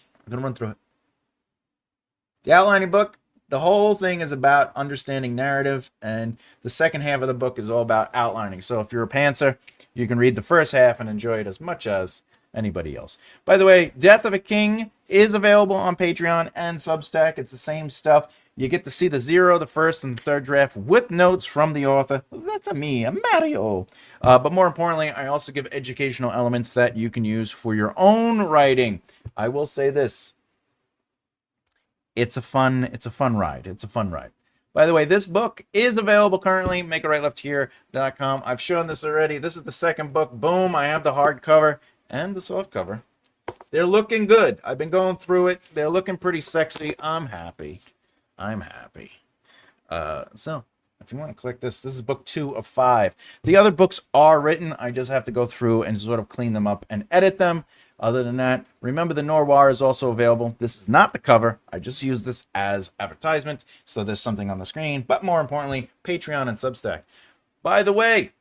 The outlining book, the whole thing is about understanding narrative, and the second half of the book is all about outlining. So if you're a pantser, you can read the first half and enjoy it as much as anybody else. By the way, Death of a King is available on Patreon and Substack. It's the same stuff. You get to see the 0, the first, and the third draft with notes from the author. That's a Mario. But more importantly, I also give educational elements that you can use for your own writing. I will say this. It's a fun ride. By the way, this book is available currently. MakeItRightLeftHere.com. I've shown this already. This is the second book. Boom, I have the hardcover and the softcover. They're looking good. I've been going through it. They're looking pretty sexy. I'm happy. So, if you want to click this is book 2 of 5. The other books are written. I just have to go through and sort of clean them up and edit them. Other than that, remember the Noir is also available. This is not the cover. I just use this as advertisement, so there's something on the screen. But more importantly, Patreon and Substack. By the way,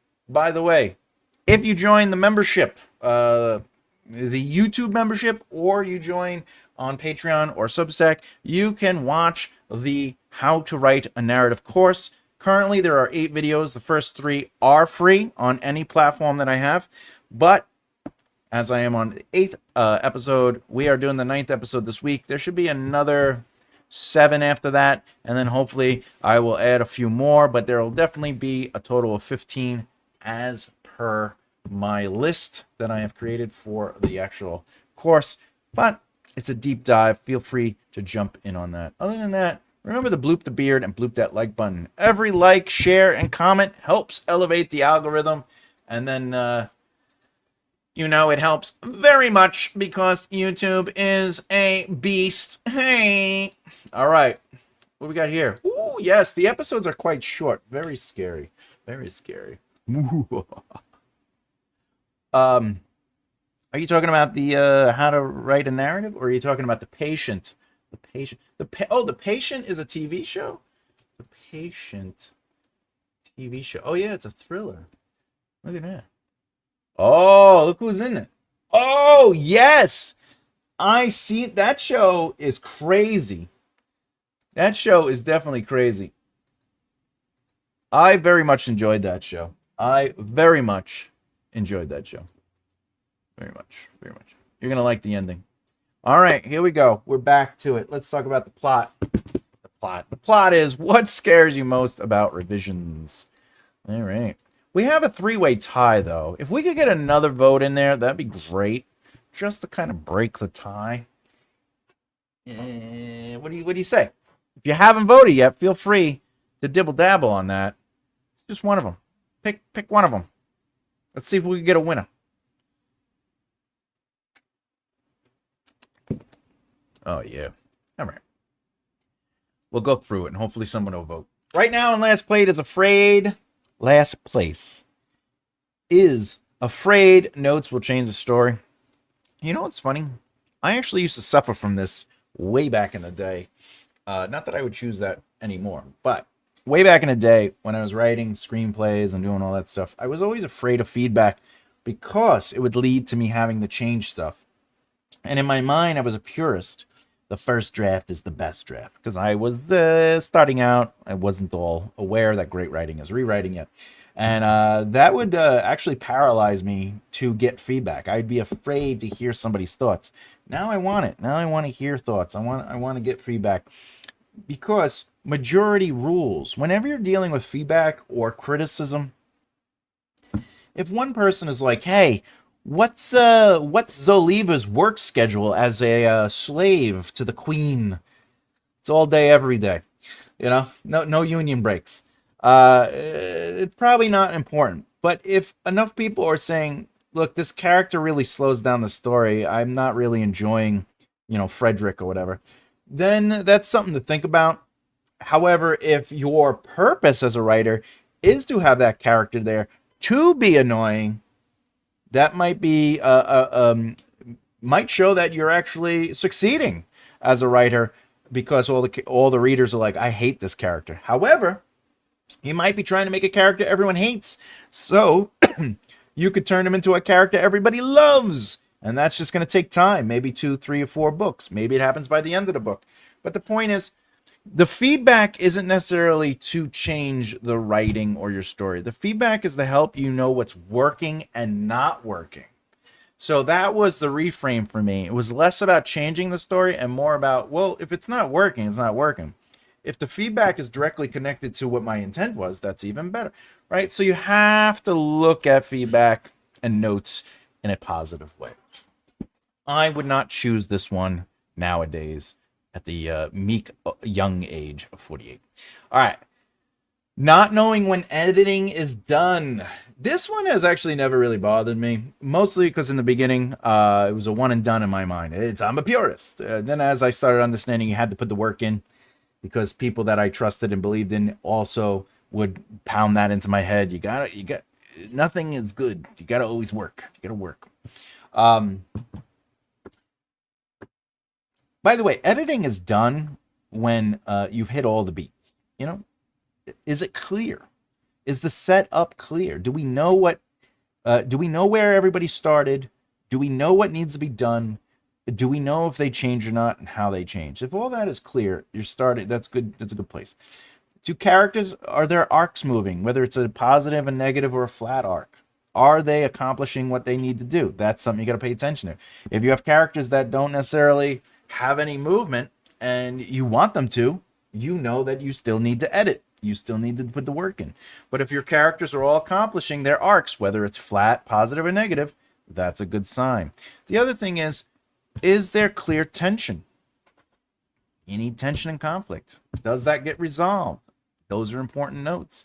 if you join the membership, the YouTube membership, or you join on Patreon or Substack, you can watch the How to Write a Narrative course. Currently, there are 8 videos. The first 3 are free on any platform that I have, but as I am on the 8th episode, we are doing the 9th episode this week. There should be another 7 after that, and then hopefully I will add a few more, but there will definitely be a total of 15 as per my list that I have created for the actual course. But it's a deep dive. Feel free to jump in on that. Other than that, remember to bloop the beard and bloop that like button. Every like, share, and comment helps elevate the algorithm, and then it helps very much because YouTube is a beast. Hey. All right. What we got here? Ooh, yes. The episodes are quite short. Very scary. Are you talking about the how to write a narrative, or are you talking about The Patient? The Patient is a TV show? The Patient TV show. Oh, yeah, it's a thriller. Look at that. Oh, look who's in it. Oh, yes. I see. That show is crazy. That show is definitely crazy. I very much enjoyed that show. Very much. Very much. You're going to like the ending. All right, here we go. We're back to it. Let's talk about the plot. The plot is what scares you most about revisions. All right. We have a 3-way tie, though. If we could get another vote in there, that'd be great. Just to kind of break the tie. What do you say? If you haven't voted yet, feel free to dibble-dabble on that. It's just one of them. Pick one of them. Let's see if we can get a winner. Oh, yeah. All right. We'll go through it, and hopefully someone will vote. Right now in last place is Afraid. Last place is Afraid. Notes will change the story. You know what's funny? I actually used to suffer from this way back in the day. Not that I would choose that anymore, but way back in the day when I was writing screenplays and doing all that stuff, I was always afraid of feedback because it would lead to me having to change stuff. And in my mind, I was a purist. The first draft is the best draft because I was starting out. I wasn't all aware that great writing is rewriting yet. And that would actually paralyze me to get feedback. I'd be afraid to hear somebody's thoughts. Now I want it. Now I want to hear thoughts. I want to get feedback, because majority rules. Whenever you're dealing with feedback or criticism, if one person is like, "Hey, what's Zoliva's work schedule as a slave to the queen? It's all day, every day. No union breaks." It's probably not important. But if enough people are saying, "Look, this character really slows down the story. I'm not really enjoying, Frederick or whatever," then that's something to think about. However, if your purpose as a writer is to have that character there to be annoying, that might show that you're actually succeeding as a writer, because all the readers are like, "I hate this character." However, you might be trying to make a character everyone hates, so you could turn him into a character everybody loves, and that's just going to take time, maybe 2, 3, or 4 books. Maybe it happens by the end of the book. But the point is, the feedback isn't necessarily to change the writing or your story. The feedback is to help you know what's working and not working. So that was the reframe for me. It was less about changing the story and more about, well, if it's not working, it's not working. If the feedback is directly connected to what my intent was, that's even better, right? So you have to look at feedback and notes in a positive way. I would not choose this one nowadays at the meek young age of 48. All right. Not knowing when editing is done. This one has actually never really bothered me, mostly because in the beginning, it was a one and done in my mind. I'm a purist. Then as I started understanding you had to put the work in, because people that I trusted and believed in also would pound that into my head. You got nothing is good. You got to always work. You got to work. By the way, editing is done when you've hit all the beats. Is it clear? Is the setup clear? Do we know where everybody started? Do we know what needs to be done? Do we know if they change or not and how they change? If all that is clear, you're started. That's good. That's a good place. Do characters, are their arcs moving? Whether it's a positive, a negative, or a flat arc. Are they accomplishing what they need to do? That's something you got to pay attention to. If you have characters that don't necessarily have any movement and you want them to, you know that you still need to edit. You still need to put the work in. But if your characters are all accomplishing their arcs, whether it's flat, positive, or negative, that's a good sign. The other thing is there clear tension? You need tension and conflict. Does that get resolved? Those are important notes.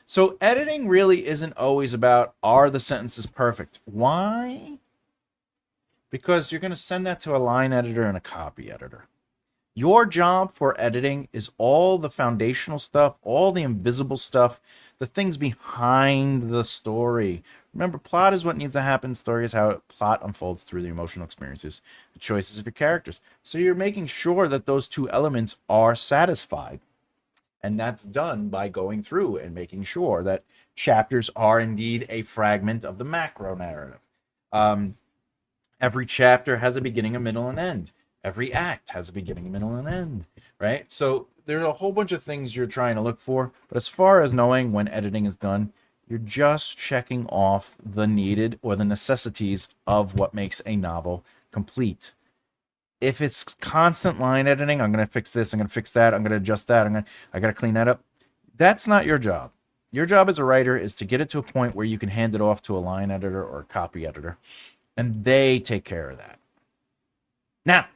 So editing really isn't always about, are the sentences perfect? Why? Because you're going to send that to a line editor and a copy editor. Your job for editing is all the foundational stuff, all the invisible stuff, the things behind the story. Remember, plot is what needs to happen. Story is how plot unfolds through the emotional experiences, the choices of your characters. So you're making sure that those two elements are satisfied. And that's done by going through and making sure that chapters are indeed a fragment of the macro narrative. Every chapter has a beginning, a middle, and end. Every act has a beginning, a middle, and end, right? So there's a whole bunch of things you're trying to look for. But as far as knowing when editing is done, you're just checking off the needed or the necessities of what makes a novel complete. If it's constant line editing, I'm going to fix this, I'm going to fix that, I'm going to adjust that, I got to clean that up. That's not your job. Your job as a writer is to get it to a point where you can hand it off to a line editor or a copy editor, and they take care of that. Now,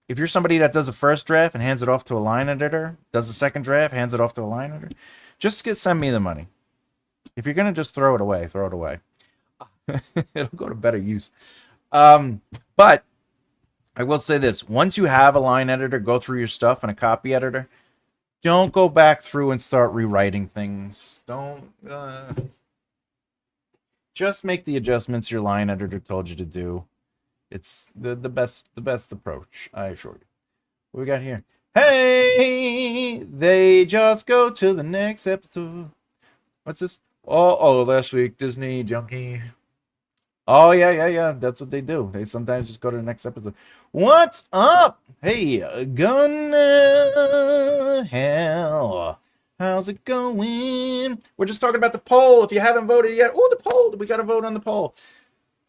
if you're somebody that does a first draft and hands it off to a line editor, does a second draft, hands it off to a line editor, just send me the money. If you're going to just throw it away, throw it away. It'll go to better use. But I will say this. Once you have a line editor go through your stuff and a copy editor, don't go back through and start rewriting things. Don't. Just make the adjustments your line editor told you to do. It's the best approach, I assure you. What we got here? Hey, they just go to the next episode. What's this? Oh, last week, Disney Junkie. Oh, yeah. That's what they do. They sometimes just go to the next episode. What's up? Hey, gonna hell. How's it going? We're just talking about the poll. If you haven't voted yet, oh, the poll. We got to vote on the poll.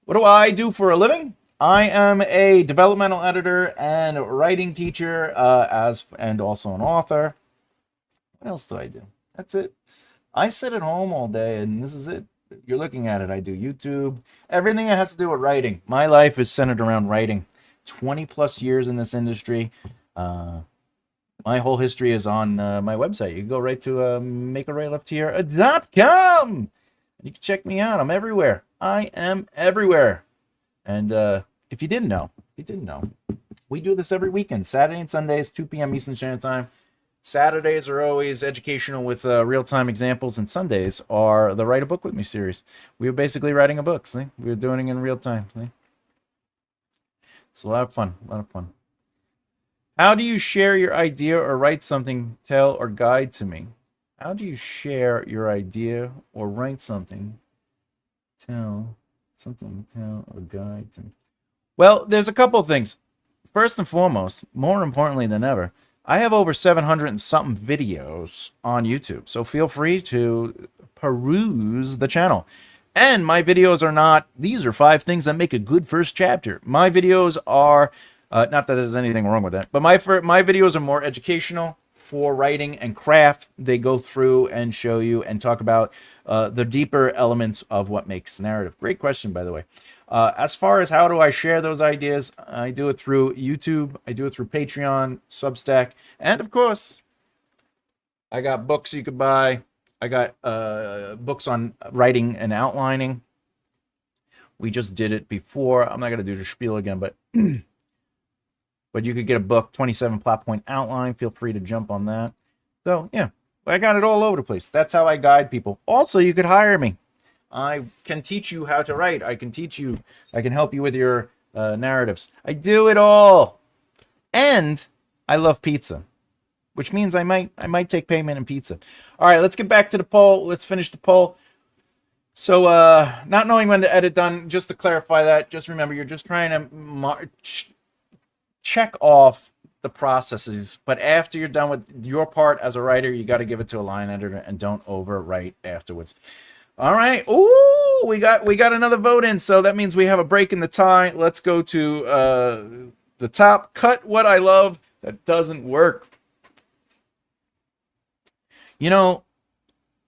What do I do for a living? I am a developmental editor and writing teacher, and also an author. What else do I do? That's it. I sit at home all day, and this is it. You're looking at it. I do YouTube, everything that has to do with writing. My life is centered around writing. 20 plus years in this industry. My whole history is on my website. You can go right to makearightlefthere.com. You can check me out. I'm everywhere. I am everywhere. And if you didn't know, we do this every weekend, Saturday and Sundays, 2 p.m. Eastern Standard Time. Saturdays are always educational with real-time examples, and Sundays are the Write a Book With Me series. We were basically writing a book. See? We were doing it in real time. See? It's a lot of fun. How do you share your idea or write something, tell, or guide to me? How do you share your idea or write something, tell, or guide to me? Well, there's a couple of things. First and foremost, more importantly than ever, I have over 700 and something videos on YouTube, so feel free to peruse the channel. And my videos are not, these are 5 things that make a good first chapter. My videos are, not that there's anything wrong with that, but my videos are more educational for writing and craft. They go through and show you and talk about the deeper elements of what makes narrative. Great question, by the way. As far as how do I share those ideas, I do it through YouTube, I do it through Patreon, Substack, and of course, I got books you could buy. I got books on writing and outlining. We just did it before. I'm not going to do the spiel again, but but you could get a book, 27 plot point outline. Feel free to jump on that. So, yeah, I got it all over the place. That's how I guide people. Also, you could hire me. I can teach you how to write. I can help you with your narratives. I do it all. And I love pizza, which means I might take payment in pizza. All right, let's get back to the poll. Let's finish the poll. So, not knowing when to edit done, just to clarify that, just remember, you're just trying to check off the processes, but after you're done with your part as a writer, you got to give it to a line editor and don't overwrite afterwards. All right. Ooh, we got another vote in, so that means we have a break in the tie. Let's go to the top. Cut what I love that doesn't work. You know,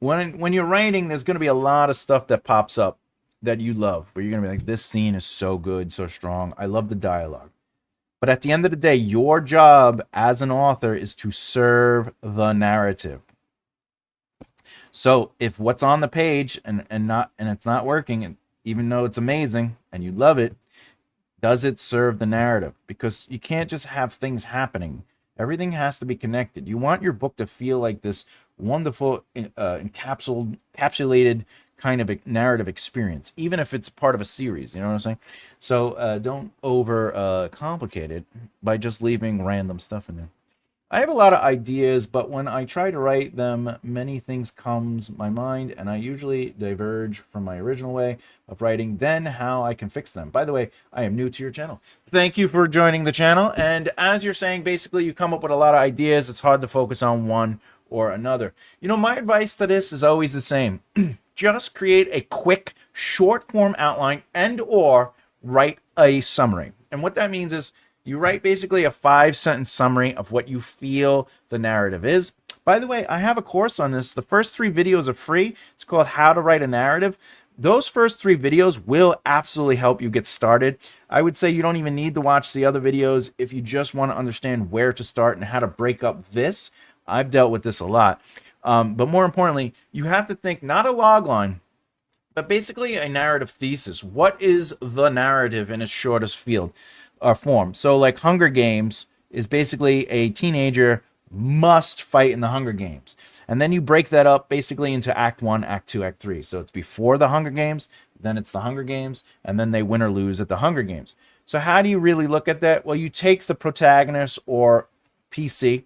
when you're writing, there's going to be a lot of stuff that pops up that you love, where you're going to be like, this scene is so good, so strong. I love the dialogue. But at the end of the day, your job as an author is to serve the narrative. So if what's on the page and it's not working, even though it's amazing and you love it, does it serve the narrative? Because you can't just have things happening. Everything has to be connected. You want your book to feel like this wonderful encapsulated kind of a narrative experience, even if it's part of a series. You know what I'm saying? So don't over complicate it by just leaving random stuff in there. I have a lot of ideas, but when I try to write them, many things comes my mind, and I usually diverge from my original way of writing, then how I can fix them. By the way, I am new to your channel. Thank you for joining the channel. And as you're saying, basically, you come up with a lot of ideas. It's hard to focus on one or another. You know, my advice to this is always the same. Just create a quick, short-form outline and or write a summary. And what that means is you write basically a 5-sentence summary of what you feel the narrative is. By the way, I have a course on this. The first 3 videos are free. It's called How to Write a Narrative. Those first 3 videos will absolutely help you get started. I would say you don't even need to watch the other videos if you just want to understand where to start and how to break up this. I've dealt with this a lot. But more importantly, you have to think not a log line, but basically a narrative thesis. What is the narrative in its shortest field or form? So like Hunger Games is basically a teenager must fight in the Hunger Games. And then you break that up basically into Act 1, Act 2, Act 3. So it's before the Hunger Games, then it's the Hunger Games, and then they win or lose at the Hunger Games. So how do you really look at that? Well, you take the protagonist or PC,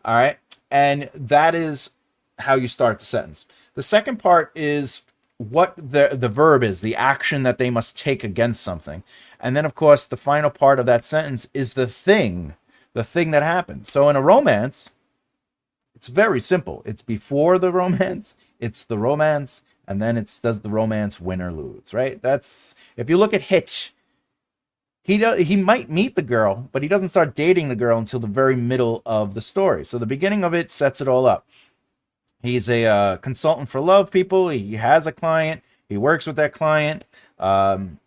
all right, and that is how you start the sentence. The second part is what the verb is, the action that they must take against something. And then, of course, the final part of that sentence is the thing that happens. So in a romance, It's very simple. It's before the romance, it's the romance, and then it's does the romance win or lose, right? That's if you look at Hitch, he might meet the girl, but he doesn't start dating the girl until the very middle of the story. So the beginning of it sets it all up. He's a consultant for love people. He has a client. He works with that client. And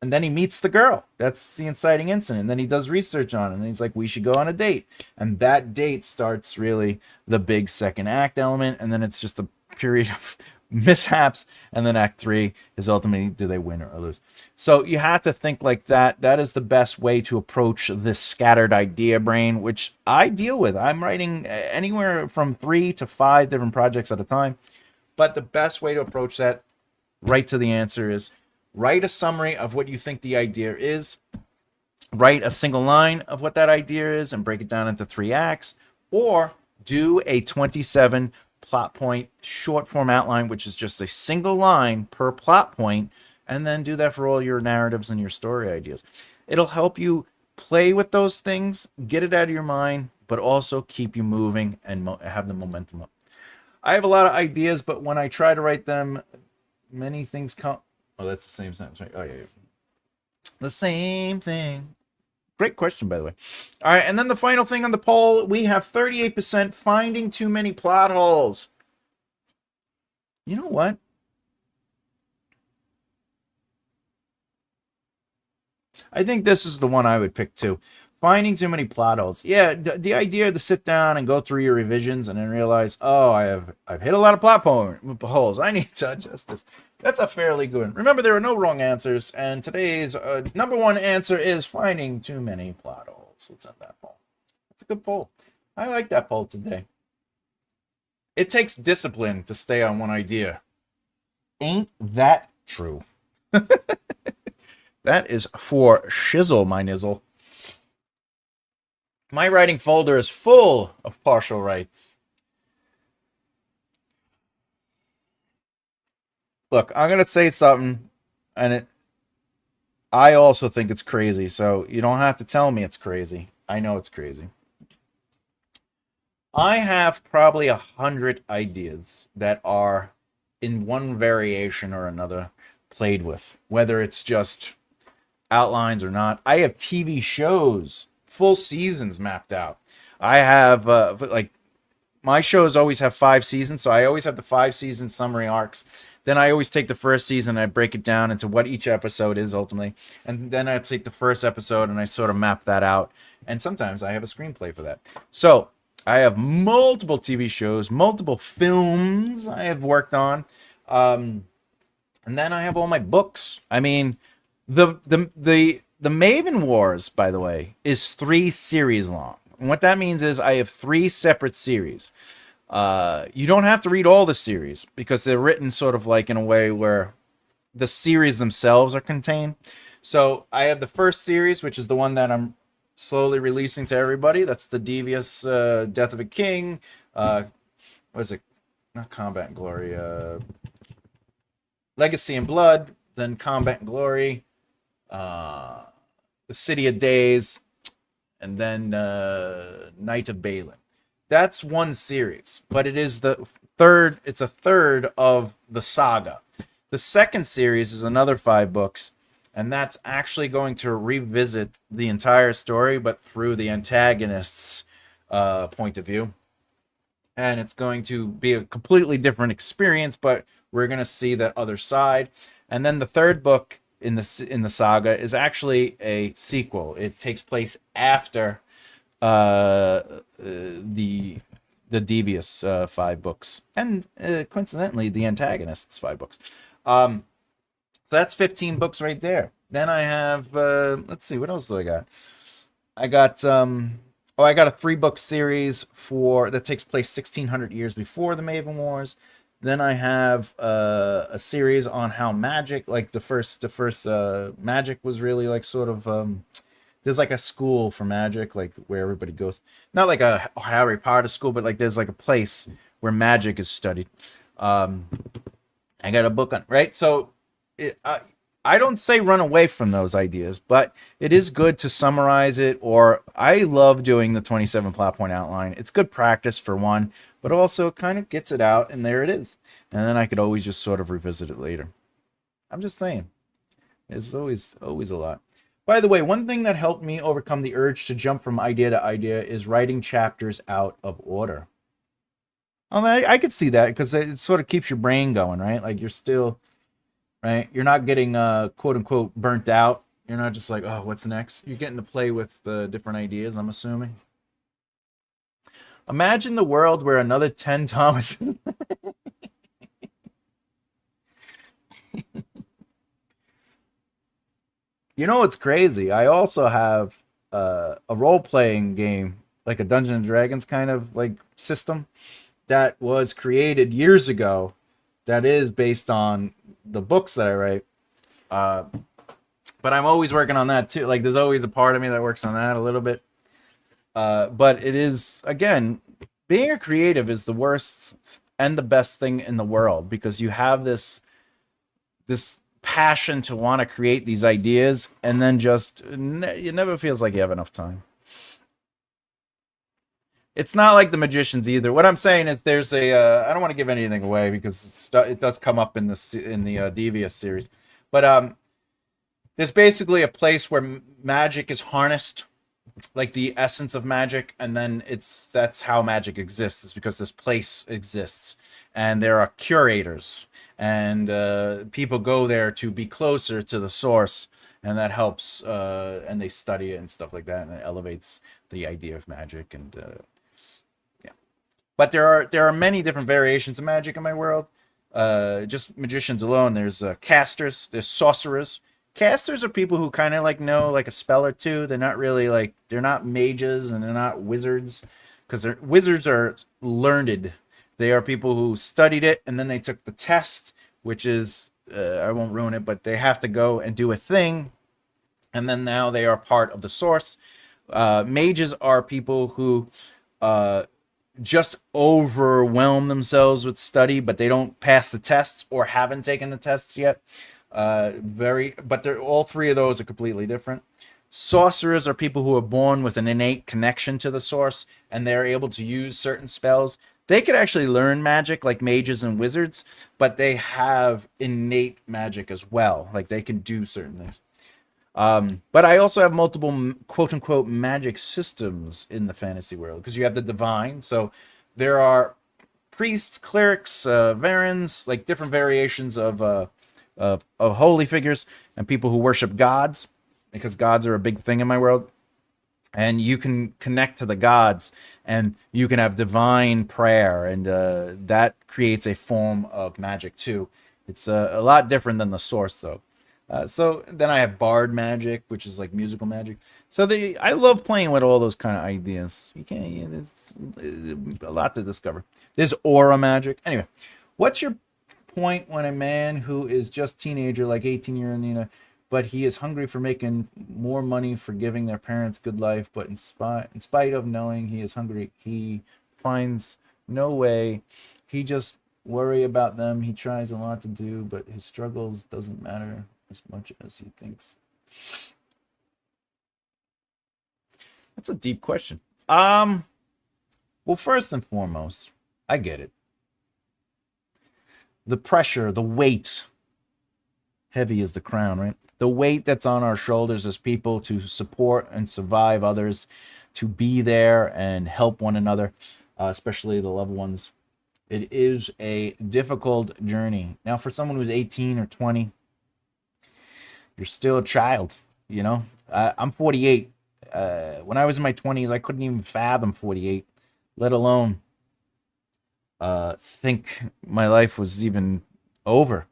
then he meets the girl. That's the inciting incident. And then he does research on it. And he's like, we should go on a date. And that date starts really the big second act element. And then it's just a period of mishaps. And then act 3 is ultimately, do they win or lose? So you have to think like that. That is the best way to approach this scattered idea brain, which I deal with. I'm writing anywhere from 3 to 5 different projects at a time. But the best way to approach that, right to the answer, is write a summary of what you think the idea is. Write a single line of what that idea is and break it down into 3 acts. Or do a 27 plot point short form outline, which is just a single line per plot point, and then do that for all your narratives and your story ideas. It'll help you play with those things, get it out of your mind, but also keep you moving and have the momentum up. I have a lot of ideas, but when I try to write them, many things come. Oh, that's the same sentence, right? Oh, yeah. The same thing. Great question, by the way. All right, and then the final thing on the poll, we have 38% finding too many plot holes. You know what? I think this is the one I would pick too. Finding too many plot holes. Yeah, the idea to sit down and go through your revisions and then realize, oh, I've hit a lot of plot holes. I need to adjust this. That's a fairly good one. Remember, there are no wrong answers, and today's number one answer is finding too many plot holes. Let's end that poll. That's a good poll. I like that poll today. It takes discipline to stay on one idea. Ain't that true? That is for shizzle, my nizzle. My writing folder is full of partial rights. Look, I'm going to say something, and I also think it's crazy, so you don't have to tell me it's crazy. I know it's crazy. I have probably 100 ideas that are in one variation or another played with, whether it's just outlines or not. I have TV shows, full seasons mapped out. I have like my shows always have 5 seasons, so I always have the 5 season summary arcs. Then I always take the first season and I break it down into what each episode is ultimately. And then I take the first episode and I sort of map that out. And sometimes I have a screenplay for that. So I have multiple TV shows, multiple films I have worked on. And then I have all my books. I mean, the Maven Wars, by the way, is 3 series long. And what that means is I have 3 separate series. You don't have to read all the series because they're written sort of like in a way where the series themselves are contained. So I have the first series, which is the one that I'm slowly releasing to everybody. That's the Devious Death of a King. What is it? Not Combat and Glory. Legacy and Blood. Then Combat and Glory. The City of Days. And then Night of Balin. That's one series, but it is the third. It's a third of the saga. The second series is another 5 books, and that's actually going to revisit the entire story, but through the antagonist's point of view. And it's going to be a completely different experience, but we're going to see that other side. And then the third book in the saga is actually a sequel. It takes place after the Devious 5 books, and coincidentally the antagonist's 5 books. So that's 15 books right there. Then I have let's see, what else do I got? I got I got a 3-book series that takes place 1600 years before the Maven Wars. Then I have a series on how magic, like the first magic was really like sort of there's like a school for magic, like where everybody goes. Not like a Harry Potter school, but like there's like a place where magic is studied. I got a book on, right? So I don't say run away from those ideas, but it is good to summarize it. Or I love doing the 27 plot point outline. It's good practice for one, but also kind of gets it out, and there it is. And then I could always just sort of revisit it later. I'm just saying, there's always a lot. By the way, one thing that helped me overcome the urge to jump from idea to idea is writing chapters out of order. I could see that because it sort of keeps your brain going, right? Like you're still, right? You're not getting quote unquote burnt out. You're not just like, oh, what's next? You're getting to play with the different ideas, I'm assuming. Imagine the world where another 10 Thomas. You know what's crazy? I also have a role playing game, like a Dungeons and Dragons kind of like system that was created years ago that is based on the books that I write. Uh, but I'm always working on that too. Like there's always a part of me that works on that a little bit. But it is, again, being a creative is the worst and the best thing in the world because you have this passion to want to create these ideas, and then just it never feels like you have enough time. It's not like the magicians either. What I'm saying is there's a I don't want to give anything away because it does come up in the Devious series, but there's basically a place where magic is harnessed, like the essence of magic, and then that's how magic exists. It's because this place exists, and there are curators, and people go there to be closer to the source, and that helps. And they study it and stuff like that, and it elevates the idea of magic. And yeah, but there are many different variations of magic in my world. Just magicians alone. There's casters. There's sorcerers. Casters are people who kind of like know like a spell or two. They're not really like they're not mages and they're not wizards because wizards are learned. They are people who studied it and then they took the test, which is I won't ruin it, but they have to go and do a thing, and then now they are part of the source. Mages are people who just overwhelm themselves with study, but they don't pass the tests or haven't taken the tests yet. But they're all three of those are completely different. Sorcerers are people who are born with an innate connection to the source, and they're able to use certain spells. They could actually learn magic like mages and wizards, but they have innate magic as well. Like they can do certain things. But I also have multiple quote unquote magic systems in the fantasy world because you have the divine. So there are priests, clerics, varins, like different variations of holy figures and people who worship gods, because gods are a big thing in my world. And you can connect to the gods, and you can have divine prayer, and that creates a form of magic too. It's a lot different than the source, though. So then I have bard magic, which is like musical magic. So I love playing with all those kind of ideas. There's a lot to discover. There's aura magic. Anyway, what's your point when a man who is just teenager, like 18-year Nina, but he is hungry for making more money for giving their parents good life, but in spite of knowing he is hungry, he finds no way. He just worry about them. He tries a lot to do, but his struggles doesn't matter as much as he thinks. That's a deep question. Well, first and foremost, I get it. The pressure, the weight, heavy is the crown, right? The weight that's on our shoulders as people to support and survive others, to be there and help one another, especially the loved ones. It is a difficult journey. Now, for someone who's 18 or 20, you're still a child, you know? I'm 48. When I was in my 20s, I couldn't even fathom 48, let alone think my life was even over.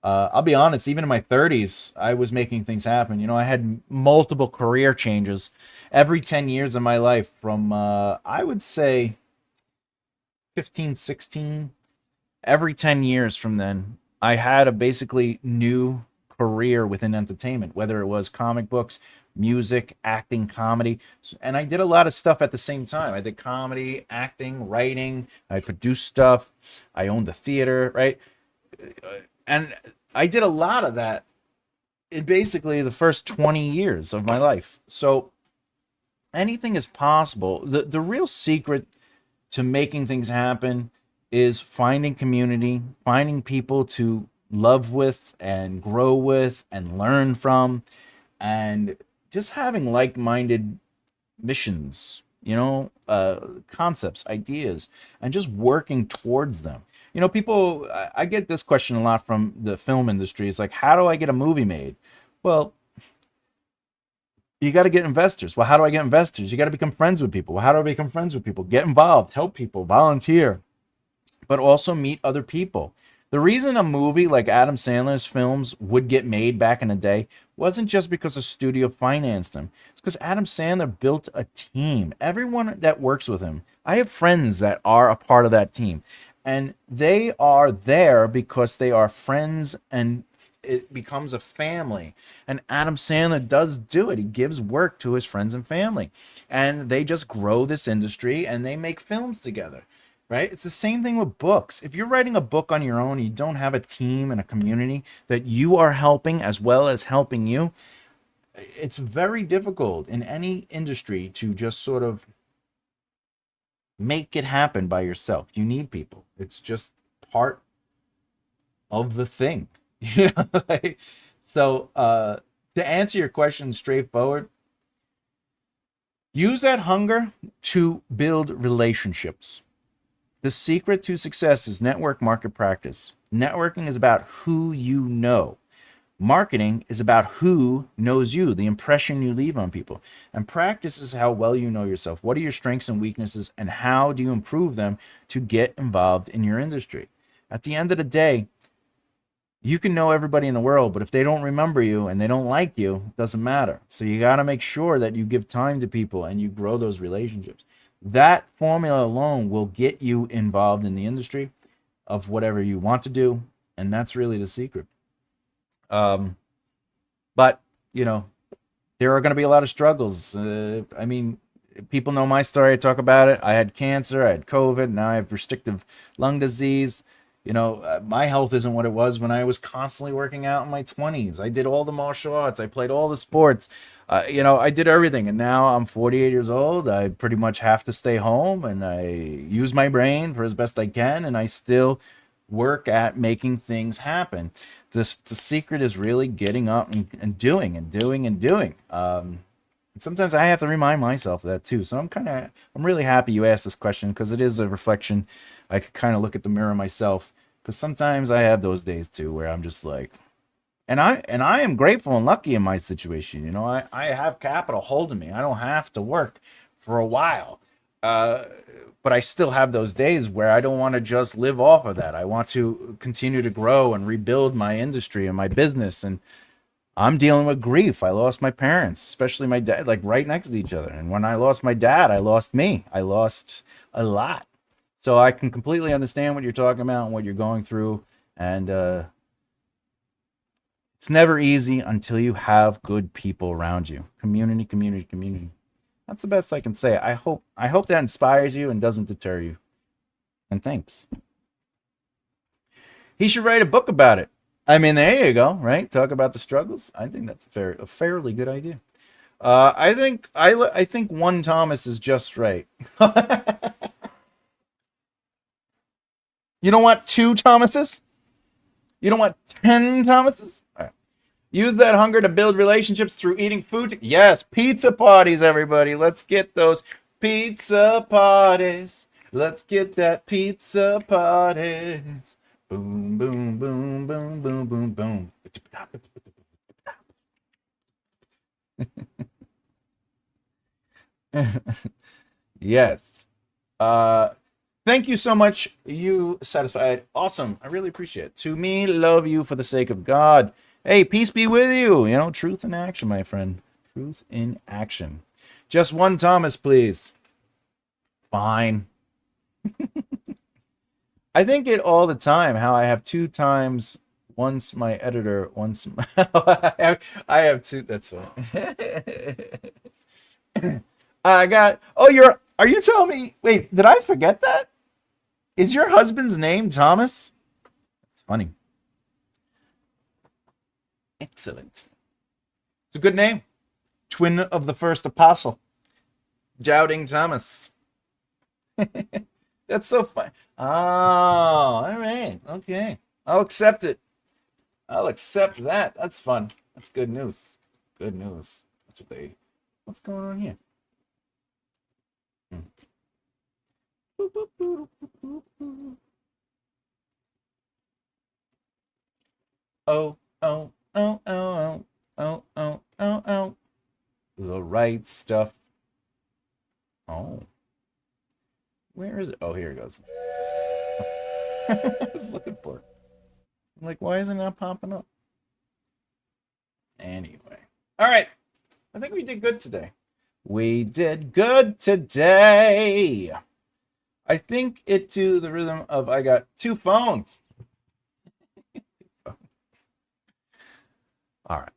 I'll be honest, even in my 30s, I was making things happen. You know, I had multiple career changes every 10 years of my life from, I would say, 15, 16. Every 10 years from then, I had a basically new career within entertainment, whether it was comic books, music, acting, comedy. And I did a lot of stuff at the same time. I did comedy, acting, writing. I produced stuff. I owned a theater, right? And I did a lot of that in basically the first 20 years of my life. So anything is possible. The real secret to making things happen is finding community, finding people to love with and grow with and learn from, and just having like-minded missions, concepts, ideas, and just working towards them. People, I get this question a lot from the film industry. It's like, how do I get a movie made? Well, you got to get investors. Well, how do I get investors? You got to become friends with people. Well, how do I become friends with people? Get involved, help people, volunteer, but also meet other people. The reason a movie like Adam Sandler's films would get made back in the day wasn't just because a studio financed them. It's because Adam Sandler built a team. Everyone that works with him, I have friends that are a part of that team, and they are there because they are friends, and it becomes a family. And Adam Sandler does do it. He gives work to his friends and family, and they just grow this industry and they make films together. Right? It's the same thing with books. If you're writing a book on your own, you don't have a team and a community that you are helping as well as helping you. It's very difficult in any industry to just sort of make it happen by yourself. You need people. It's just part of the thing. Like, so to answer your question straightforward, use that hunger to build relationships. The secret to success is network market practice. Networking is about who you know. Marketing is about who knows you, the impression you leave on people. And practice is how well you know yourself. What are your strengths and weaknesses, and how do you improve them to get involved in your industry? At the end of the day, you can know everybody in the world, but if they don't remember you and they don't like you, it doesn't matter. So you got to make sure that you give time to people and you grow those relationships. That formula alone will get you involved in the industry of whatever you want to do, and that's really the secret. But there are going to be a lot of struggles. I mean, people know my story. I talk about it. I had cancer. I had COVID. Now I have restrictive lung disease. My health isn't what it was when I was constantly working out in my 20s. I did all the martial arts. I played all the sports. I did everything. And now I'm 48 years old. I pretty much have to stay home, and I use my brain for as best I can. And I still work at making things happen. The secret is really getting up and doing and doing and doing. And sometimes I have to remind myself of that too. So I'm really happy you asked this question, because it is a reflection. I could kind of look at the mirror myself, because sometimes I have those days too where I'm just like, and I am grateful and lucky in my situation. I have capital holding me. I don't have to work for a while. But I still have those days where I don't want to just live off of that. I want to continue to grow and rebuild my industry and my business. And I'm dealing with grief. I lost my parents, especially my dad, like right next to each other. And when I lost my dad, I lost me. I lost a lot. So I can completely understand what you're talking about and what you're going through. And it's never easy until you have good people around you. Community, community, community. That's the best I can say. I hope that inspires you and doesn't deter you. And thanks. He should write a book about it. I mean, there you go, right? Talk about the struggles. I think that's a fairly good idea. I think one Thomas is just right. You don't want two Thomases? You don't want 10 Thomases? All right. Use that hunger to build relationships through eating food. Yes, pizza parties, everybody. Let's get those pizza parties. Let's get that pizza parties. Boom, boom, boom, boom, boom, boom, boom. Yes. Thank you so much. You satisfied. Awesome. I really appreciate it. To me, love you for the sake of God. Hey, peace be with you. Truth in action, my friend. Truth in action. Just one Thomas, please. Fine. I think it all the time, how I have two times, once my editor, once I have two. That's right. Are you telling me, wait, did I forget that? Is your husband's name Thomas? That's funny. Excellent. It's a good name. Twin of the first apostle. Doubting Thomas. That's so fun. Oh, all right. Okay. I'll accept it. I'll accept that. That's fun. That's good news. Good news. That's what they. What's going on here? Hmm. Oh, oh, oh, oh, oh, oh, oh, oh, oh. The right stuff. Oh. Where is it? Oh, here it goes. I was looking for it. I'm like, why isn't that popping up? Anyway. All right. I think we did good today. We did good today. I think it to the rhythm of I got two phones. All right.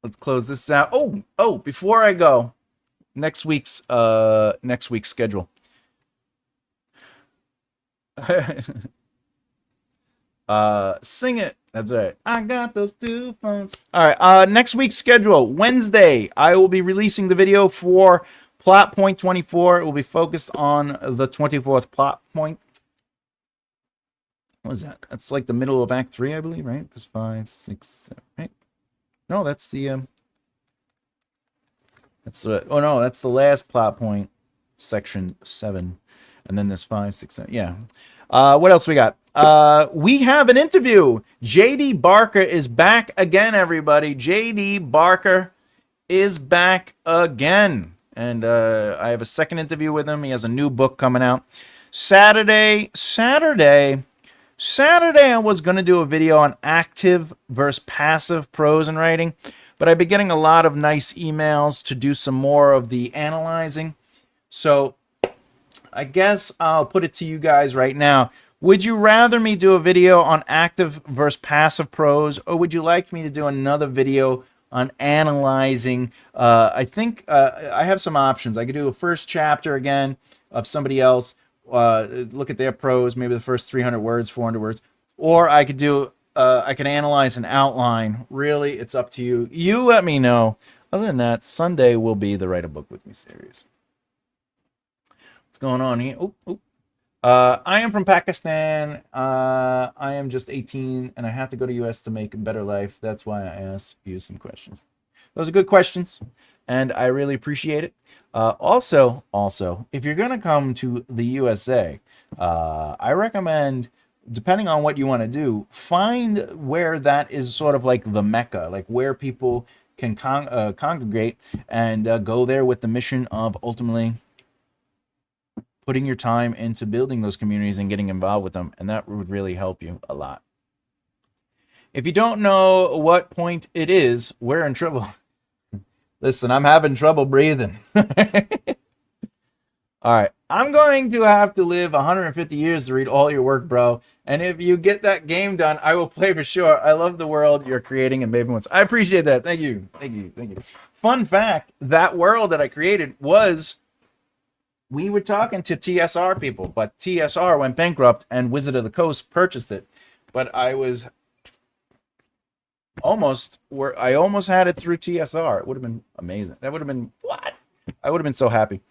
Let's close this out. Oh, before I go, next week's schedule. Sing it. That's right. I got those two phones. All right. Next week's schedule. Wednesday, I will be releasing the video for plot point 24. It will be focused on the 24th plot point. What is that? That's like the middle of Act 3, I believe, right? Because 5, 6, 7, right? No, that's the oh no, that's the last plot point, section 7. And then there's 5, 6, 7. Yeah. What else we got? We have an interview. JD Barker is back again, everybody. JD Barker is back again. And I have a second interview with him. He has a new book coming out. Saturday, I was going to do a video on active versus passive prose and writing, but I've been getting a lot of nice emails to do some more of the analyzing. So I guess I'll put it to you guys right now. Would you rather me do a video on active versus passive prose, or would you like me to do another video on analyzing? I think I have some options. I could do a first chapter again of somebody else, look at their prose, maybe the first 300 words, 400 words, or I could do I can analyze an outline. Really, it's up to you. You let me know. Other than that, Sunday will be the Write a Book With Me series. What's going on here? I am from Pakistan. I am just 18, and I have to go to U.S. to make a better life. That's why I asked you some questions. Those are good questions, and I really appreciate it. Also, if you're going to come to the USA, I recommend, depending on what you want to do, find where that is sort of like the Mecca, like where people can congregate and go there with the mission of ultimately putting your time into building those communities and getting involved with them, and that would really help you a lot. If you don't know what point it is, we're in trouble. Listen, I'm having trouble breathing. All right, I'm going to have to live 150 years to read all your work, bro. And if you get that game done, I will play for sure. I love the world you're creating and Maven Once. I appreciate that. Thank you. Fun fact, that world that I created was... We were talking to TSR people, but TSR went bankrupt and Wizard of the Coast purchased it. But I was almost had it through TSR. It would have been amazing. That would have been what? I would have been so happy.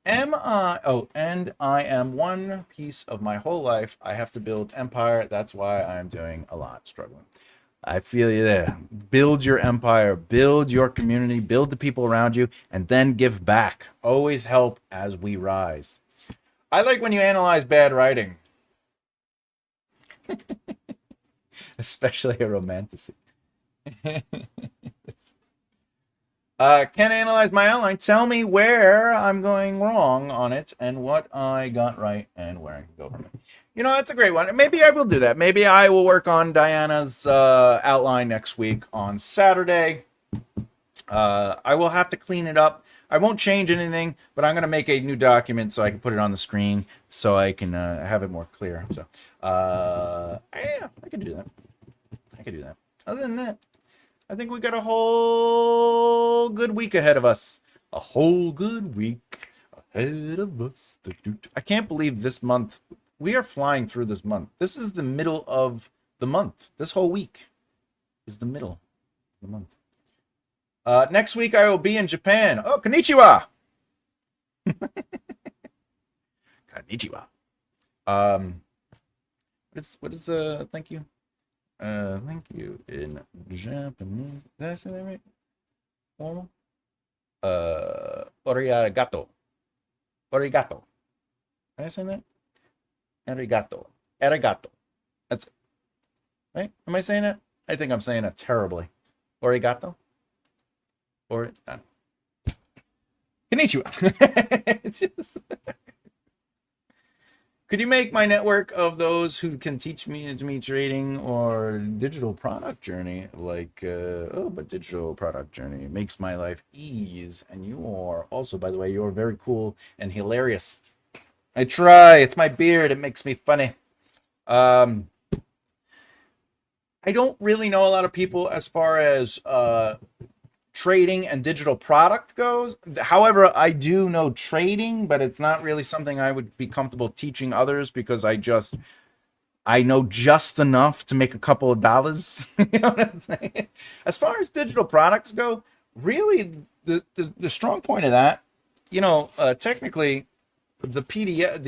And I am one piece of my whole life. I have to build empire. That's why I'm doing a lot, struggling. I feel you there. Build your empire, build your community, build the people around you, and then give back. Always help as we rise. I like when you analyze bad writing. Especially a romanticy. Can analyze my outline. Tell me where I'm going wrong on it and what I got right and where I can go from it. You know, that's a great one. Maybe I will do that. Maybe I will work on Diana's outline next week on Saturday. I will have to clean it up. I won't change anything, but I'm going to make a new document so I can put it on the screen so I can have it more clear. So, yeah, I can do that. Other than that, I think we got a whole good week ahead of us. A whole good week ahead of us. I can't believe this month. We are flying through this month. This is the middle of the month. This whole week is the middle of the month. Next week, I will be in Japan. Oh, konnichiwa. Konnichiwa. Um, what is thank you? Thank you in Japanese. Did I say that right? Formal. Origato. Origato. Did I say that? Arigato. Arigato. That's it. Right? Am I saying it? I think I'm saying it terribly. Origato? Or Konnichiwa. It's just could you make my network of those who can teach me trading or digital product journey like but digital product journey makes my life ease, and you are also, by the way, you're very cool and hilarious. I try. It's my beard. It makes me funny. Um, I don't really know a lot of people as far as trading and digital product goes. However, I do know trading, but it's not really something I would be comfortable teaching others because I know just enough to make a couple of dollars. You know what I'm saying? As far as digital products go, really the strong point of that, technically the PDF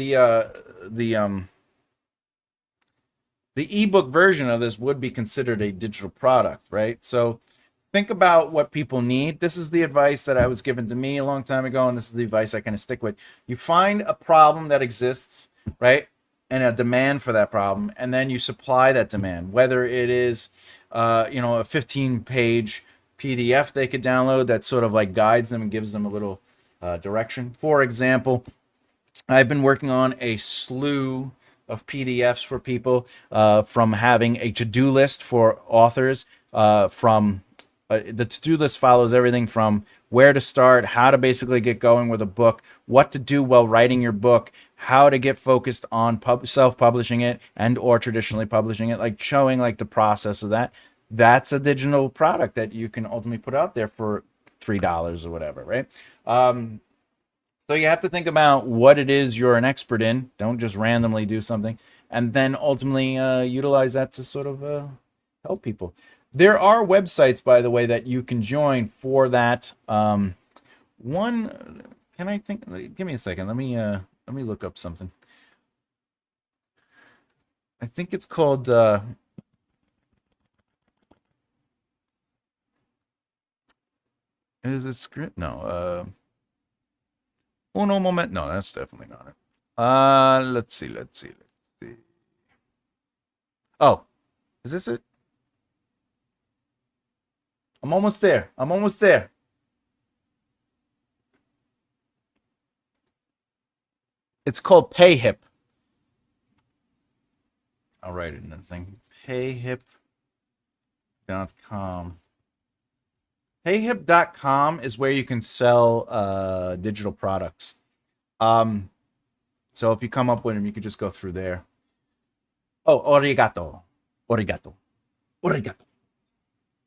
the ebook version of this would be considered a digital product, right? So think about what people need. This is the advice that I was given to me a long time ago, and this is the advice I kind of stick with. You find a problem that exists, right? And a demand for that problem, and then you supply that demand, whether it is a 15-page PDF they could download that sort of like guides them and gives them a little direction. For example, I've been working on a slew of PDFs for people, from having a to-do list for authors, from the to-do list follows everything from where to start, how to basically get going with a book, what to do while writing your book, how to get focused on self-publishing it and or traditionally publishing it, like showing like the process of that. That's a digital product that you can ultimately put out there for $3 or whatever, right? So you have to think about what it is you're an expert in. Don't just randomly do something, and then ultimately utilize that to sort of help people. There are websites, by the way, that you can join for that. One, can I think? Give me a second. Let me look up something. I think it's called. Is it script? No. Uno moment. No, that's definitely not it. Let's see. Oh, is this it? I'm almost there. It's called PayHip. I'll write it in the thing. Payhip.com. Payhip.com is where you can sell digital products. So if you come up with them, you could just go through there. Oh, origato.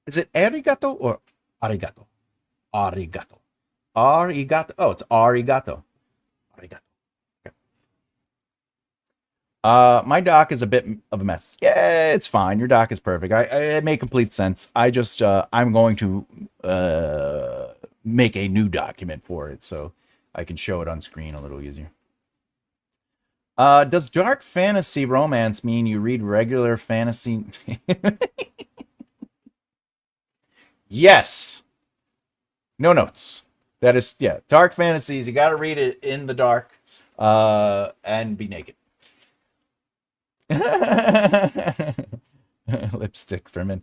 Is it arigato or arigato? Arigato. Oh, it's arigato. My doc is a bit of a mess. Yeah, it's fine. Your doc is perfect. It made complete sense. I'm going to make a new document for it so I can show it on screen a little easier. Does dark fantasy romance mean you read regular fantasy? Yes. No notes. That is, yeah. Dark fantasies. You got to read it in the dark, and be naked. Lipstick for men.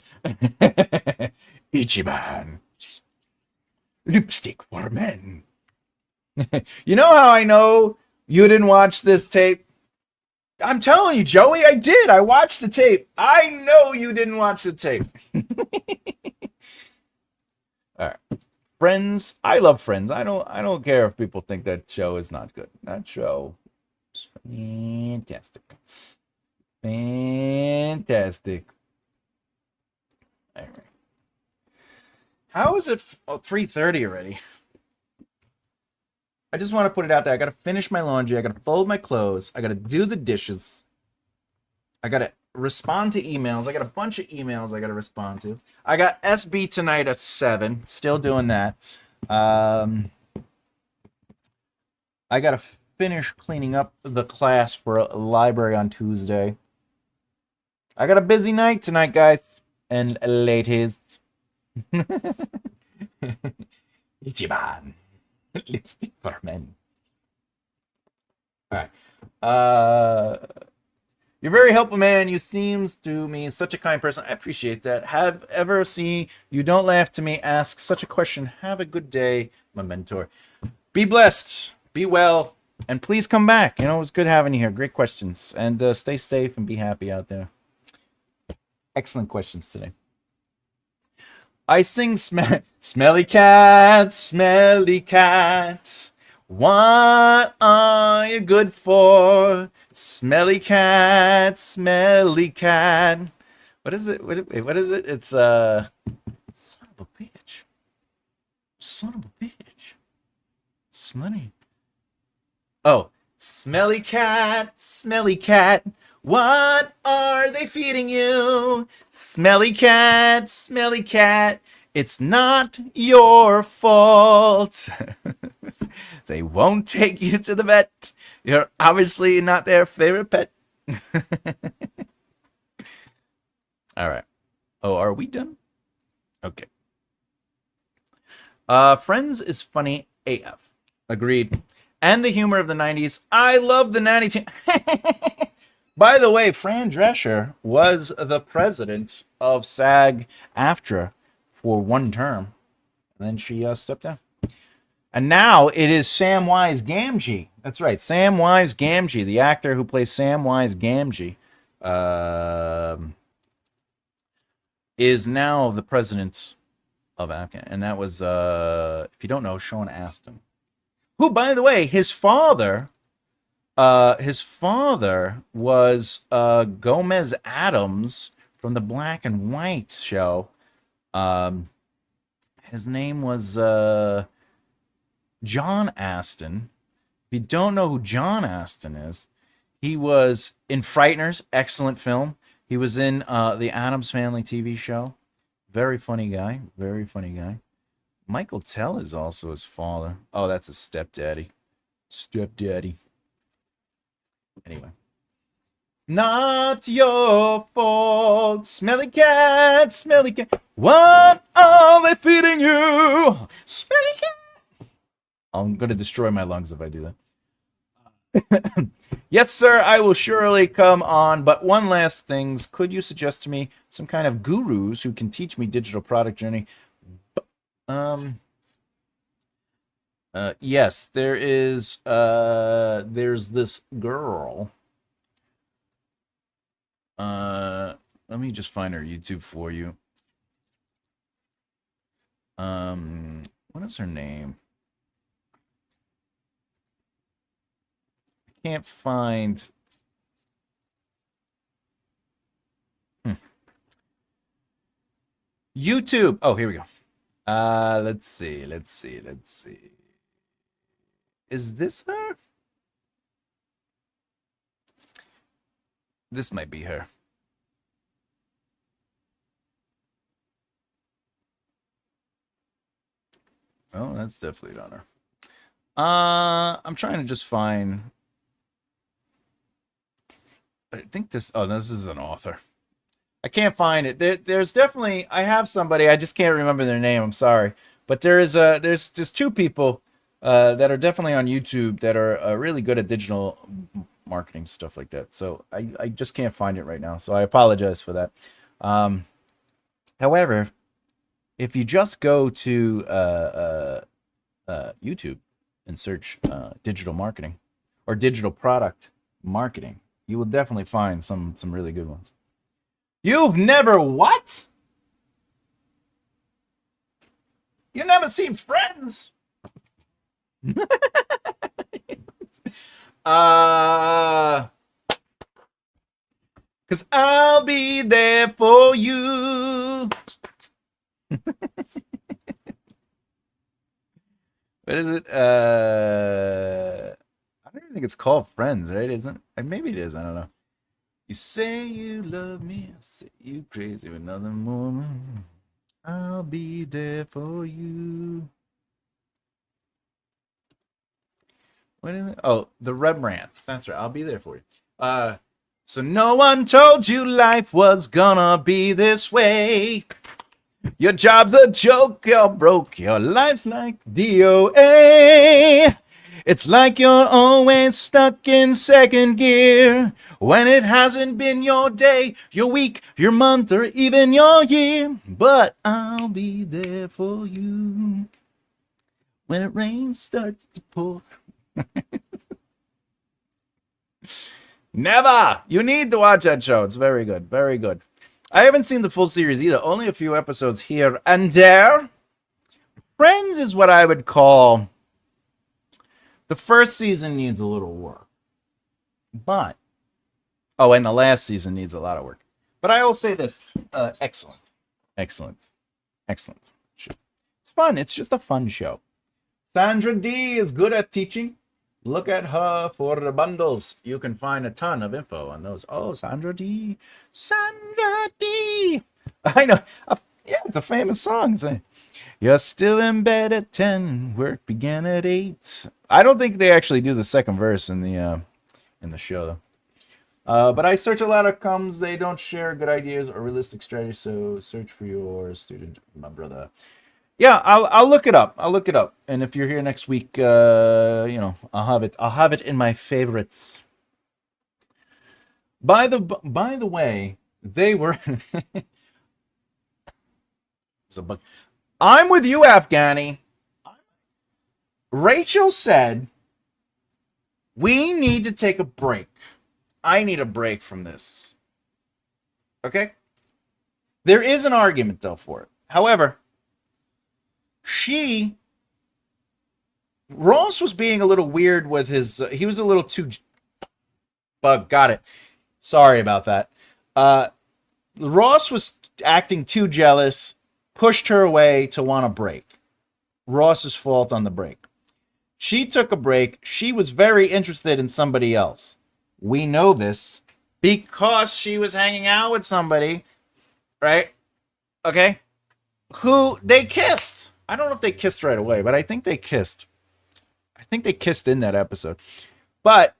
Ichiban. Lipstick for men. You know how I know you didn't watch this tape? I'm telling you, Joey, I did. I watched the tape. I know you didn't watch the tape. All right. Friends. I love Friends. I don't care if people think that show is not good. That show is fantastic. Fantastic. All right. How is it 3:30 already? I just want to put it out there. I got to finish my laundry. I got to fold my clothes. I got to do the dishes. I got to respond to emails. I got a bunch of emails I got to respond to. I got SB tonight at 7. Still doing that. I got to finish cleaning up the class for a library on Tuesday. I got a busy night tonight, guys and ladies. Ichiban. Lipstick for men. All right. You're very helpful, man. You seems to me such a kind person. I appreciate that. Have ever seen you don't laugh to me ask such a question. Have a good day, my mentor. Be blessed. Be well. And please come back. You know, it was good having you here. Great questions. And stay safe and be happy out there. Excellent questions today. I sing smelly cat, smelly cat. What are you good for? Smelly cat, smelly cat. What is it? What is it? It's son of a bitch. Son of a bitch. Smelly. Oh, smelly cat, smelly cat. What are they feeding you? Smelly cat, smelly cat. It's not your fault. They won't take you to the vet. You're obviously not their favorite pet. All right. Oh, are we done? Okay. Friends is funny AF. Agreed. And the humor of the 90s. I love the 90s. By the way, Fran Drescher was the president of SAG-AFTRA for one term. And then she stepped down. And now it is Samwise Gamgee. That's right, Samwise Gamgee, the actor who plays Samwise Gamgee, is now the president of Afghan. And that was, if you don't know, Sean Astin. Who, by the way, his father was Gomez Adams from the Black and White show. His name was John Astin. If you don't know who John Astin is, he was in Frighteners, excellent film. He was in the Addams Family TV show. Very funny guy. Very funny guy. Michael Tell is also his father. Oh, that's his stepdaddy. Stepdaddy. Anyway. Not your fault. Smelly cat, smelly cat. What are they feeding you? Smelly cat. I'm going to destroy my lungs if I do that. Yes, sir, I will surely come on. But one last thing. Could you suggest to me some kind of gurus who can teach me digital product journey? Yes, there is, there's this girl. Let me just find her YouTube for you. What is her name? I can't find. YouTube. Oh, here we go. Let's see. Is this her? This might be her. Oh, that's definitely not her. I'm trying to just find. I think this. Oh, this is an author. I can't find it. There's definitely. I have somebody. I just can't remember their name. I'm sorry, but there's two people that are definitely on YouTube that are really good at digital marketing stuff like that. So I just can't find it right now. So I apologize for that. However, if you just go to YouTube and search digital marketing or digital product marketing, you will definitely find some really good ones. You've never what? You never seen Friends? Cause I'll be there for you. What is it? I don't even think it's called Friends, right? Isn't it? Maybe it is. I don't know. You say you love me, I say you crazy with another woman. I'll be there for you. What is it? Oh, the Rembrandts. That's right. I'll be there for you. So no one told you life was gonna be this way. Your job's a joke, you're broke, your life's like DOA. It's like you're always stuck in second gear when it hasn't been your day, your week, your month, or even your year. But I'll be there for you when it rain starts to pour. Never! You need to watch that show. It's very good. Very good. I haven't seen the full series either. Only a few episodes here and there. Friends is what I would call... The first season needs a little work. But... Oh, and the last season needs a lot of work. But I will say this. Excellent. Excellent. Excellent. It's fun. It's just a fun show. Sandra D is good at teaching. Look at her for the bundles. You can find a ton of info on those. Oh, Sandra D. Sandra D. I know. Yeah, it's a famous song. You're still in bed at 10. Work began at 8. I don't think they actually do the second verse in the show, though. But I search a lot of comms. They don't share good ideas or realistic strategies, so search for your student, my brother. Yeah, I'll look it up. I'll look it up. And if you're here next week, I'll have it. I'll have it in my favorites. By the way, they were. I'm with you, Afghani. Rachel said we need to take a break. I need a break from this. Okay? There is an argument though for it. However, Ross was being a little weird with his, he was a little too, got it. Sorry about that. Ross was acting too jealous, pushed her away to want a break. Ross's fault on the break. She took a break. She was very interested in somebody else. We know this because she was hanging out with somebody, right? Okay? Who they kissed. I don't know if they kissed right away, but I think they kissed. I think they kissed in that episode. But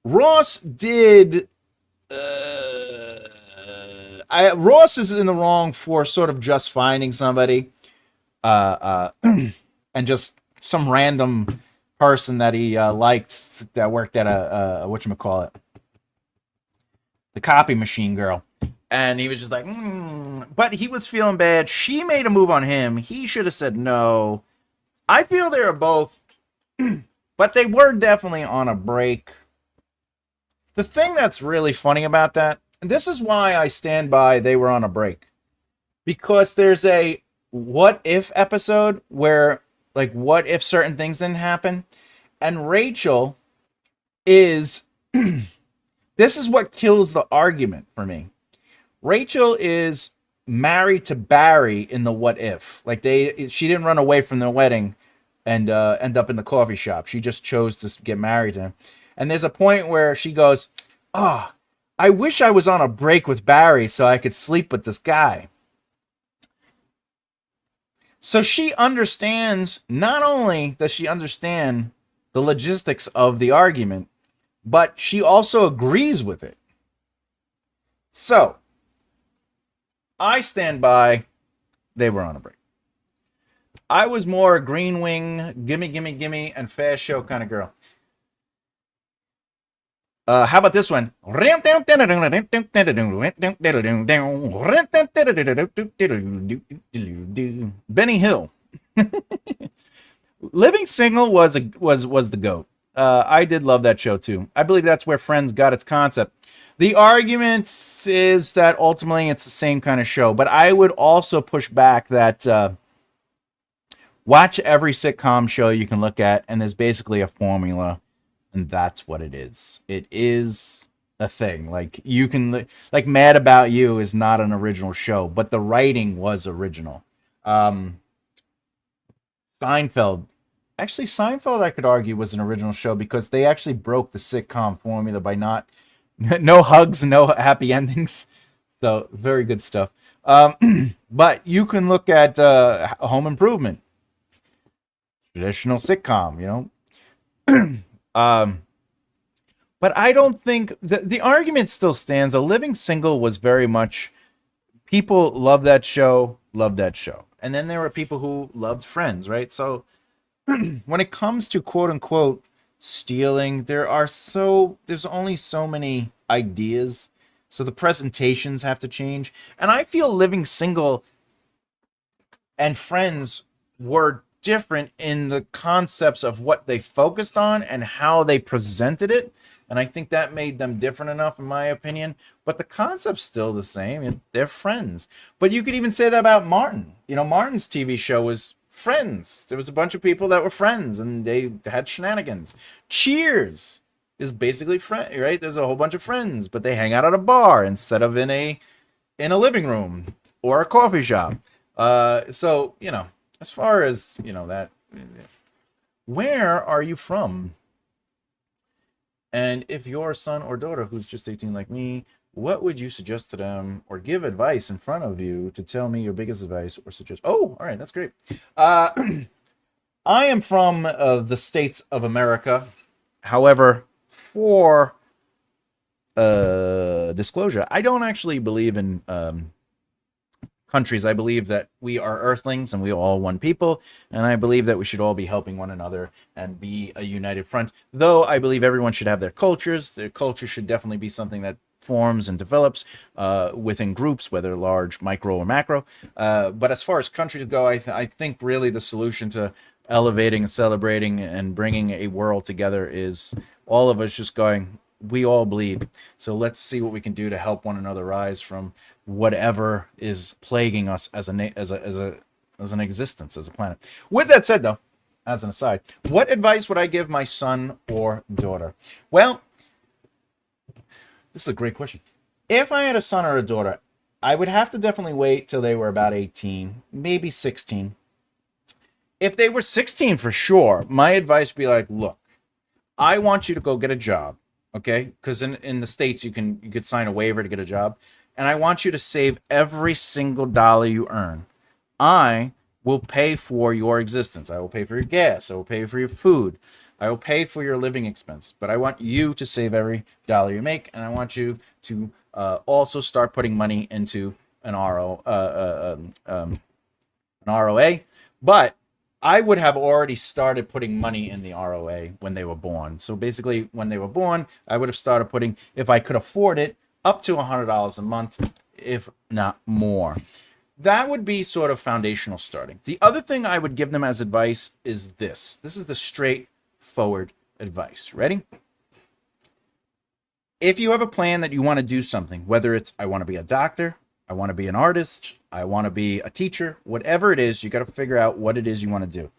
Ross did... Ross is in the wrong for sort of just finding somebody and just some random person that he liked that worked at a whatchamacallit, the copy machine girl. And he was just like, But he was feeling bad. She made a move on him. He should have said no. I feel they were both, but they were definitely on a break. The thing that's really funny about that, and this is why I stand by they were on a break, because there's a what if episode where, like, what if certain things didn't happen? And Rachel is, this is what kills the argument for me. Rachel is married to Barry in the what if. Like she didn't run away from the wedding and end up in the coffee shop. She just chose to get married to him. And there's a point where she goes, "Oh, I wish I was on a break with Barry so I could sleep with this guy." So she understands, not only does she understand the logistics of the argument, but she also agrees with it. So I stand by they were on a break. I was more a green wing, gimme, gimme, gimme, and fast show kind of girl. How about this one? Benny Hill. Living Single was the GOAT. I did love that show too. I believe that's where Friends got its concept. The argument is that ultimately it's the same kind of show, but I would also push back that watch every sitcom show you can look at, and there's basically a formula, and that's what it is. It is a thing. Like you can, like Mad About You is not an original show, but the writing was original. Seinfeld. Actually, Seinfeld, I could argue, was an original show because they actually broke the sitcom formula by no hugs, no happy endings. So, very good stuff. But you can look at Home Improvement. Traditional sitcom, you know. Um, but I don't think the argument still stands. A Living Single was very much people love that show, love that show. And then there were people who loved Friends, right? So when it comes to quote unquote stealing, there's only so many ideas. So the presentations have to change. And I feel Living Single and Friends were different in the concepts of what they focused on and how they presented it. And I think that made them different enough, in my opinion. But the concept's still the same. They're friends. But you could even say that about Martin. You know, Martin's TV show was Friends. There was a bunch of people that were friends and they had shenanigans. Cheers is basically friend, right? There's a whole bunch of friends, but they hang out at a bar instead of in a living room or a coffee shop. So, you know, as far as, you know, that, where are you from? And if your son or daughter who's just 18 like me, what would you suggest to them or give advice in front of you to tell me your biggest advice or suggest? Oh, all right, that's great. I am from the States of America. However, for disclosure, I don't actually believe in countries. I believe that we are earthlings and we are all one people, and I believe that we should all be helping one another and be a united front. Though I believe everyone should have their cultures. Their culture should definitely be something that forms and develops within groups, whether large, micro, or macro. But as far as countries go, I think really the solution to elevating and celebrating and bringing a world together is all of us just going, we all bleed. So let's see what we can do to help one another rise from whatever is plaguing us as an existence, as a planet. With that said, though, as an aside, what advice would I give my son or daughter? Well, this is a great question. If I had a son or a daughter, I would have to definitely wait till they were about 18, maybe 16. If they were 16 for sure, my advice would be like, look, I want you to go get a job, okay? Because in the States, you could sign a waiver to get a job. And I want you to save every single dollar you earn. I will pay for your existence. I will pay for your gas. I will pay for your food. I will pay for your living expense. But I want you to save every dollar you make, and I want you to also start putting money into an ROA. But I would have already started putting money in the ROA when they were born. So basically, when they were born, I would have started putting, if I could afford it, up to $100 a month, if not more. That would be sort of foundational starting. The other thing I would give them as advice is this. This is the straightforward advice. Ready? If you have a plan that you want to do something, whether it's I want to be a doctor, I want to be an artist, I want to be a teacher, whatever it is, you got to figure out what it is you want to do.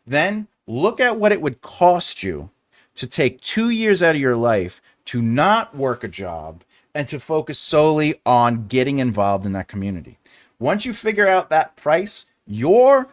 Then look at what it would cost you to take 2 years out of your life to not work a job and to focus solely on getting involved in that community. Once you figure out that price, your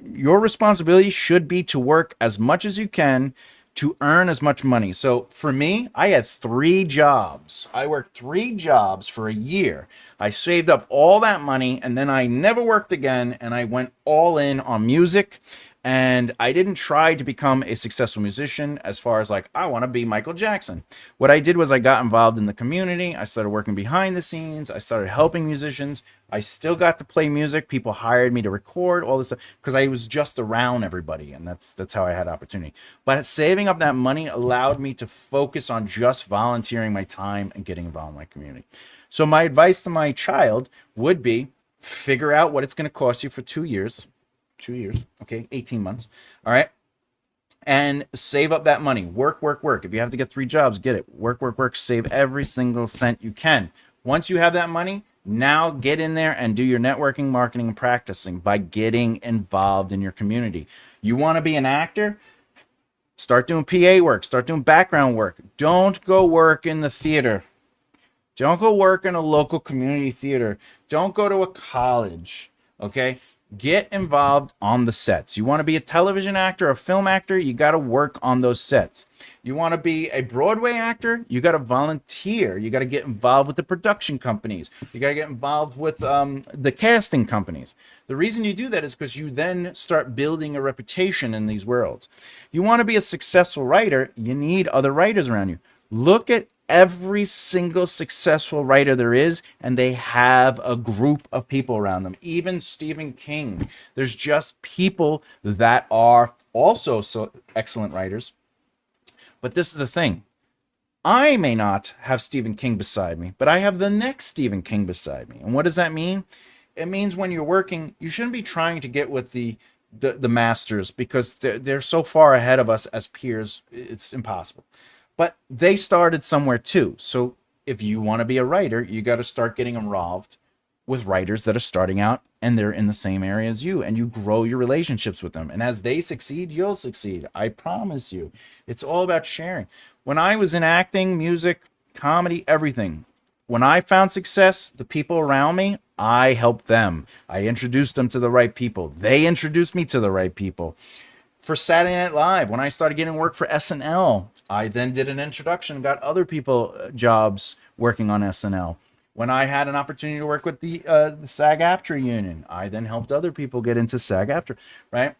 responsibility should be to work as much as you can to earn as much money. So for me, I had 3 jobs. I worked 3 jobs for a year. I saved up all that money, and then I never worked again, and I went all in on music. And I didn't try to become a successful musician as far as like, I want to be Michael Jackson. What I did was I got involved in the community. I started working behind the scenes. I started helping musicians. I still got to play music. People hired me to record all this stuff because I was just around everybody. And that's how I had opportunity. But saving up that money allowed me to focus on just volunteering my time and getting involved in my community. So my advice to my child would be figure out what it's going to cost you for 2 years. 2 years, okay, 18 months, all right, and save up that money. Work. If you have to get 3 jobs, get it. Work. Save every single cent you can. Once you have that money, now get in there and do your networking, marketing, and practicing by getting involved in your community. You want to be an actor? Start doing PA work. Start doing background work. Don't go work in the theater. Don't go work in a local community theater. Don't go to a college, okay? Get involved on the sets. You want to be a television actor, a film actor, you got to work on those sets. You want to be a Broadway actor, you got to volunteer. You got to get involved with the production companies. You got to get involved with the casting companies. The reason you do that is because you then start building a reputation in these worlds. You want to be a successful writer, you need other writers around you. Look at every single successful writer there is, and they have a group of people around them. Even Stephen King, there's just people that are also so excellent writers. But this is the thing. I may not have Stephen King beside me, but I have the next Stephen King beside me. And what does that mean? It means when you're working, you shouldn't be trying to get with the masters, because they're so far ahead of us as peers, it's impossible. But they started somewhere too. So if you want to be a writer, you got to start getting involved with writers that are starting out and they're in the same area as you, and you grow your relationships with them. And as they succeed, you'll succeed. I promise you. It's all about sharing. When I was in acting, music, comedy, everything, when I found success, the people around me, I helped them. I introduced them to the right people. They introduced me to the right people. For Saturday Night Live, when I started getting work for SNL, I then did an introduction, got other people jobs working on SNL. When I had an opportunity to work with the SAG-AFTRA union, I then helped other people get into SAG-AFTRA, right?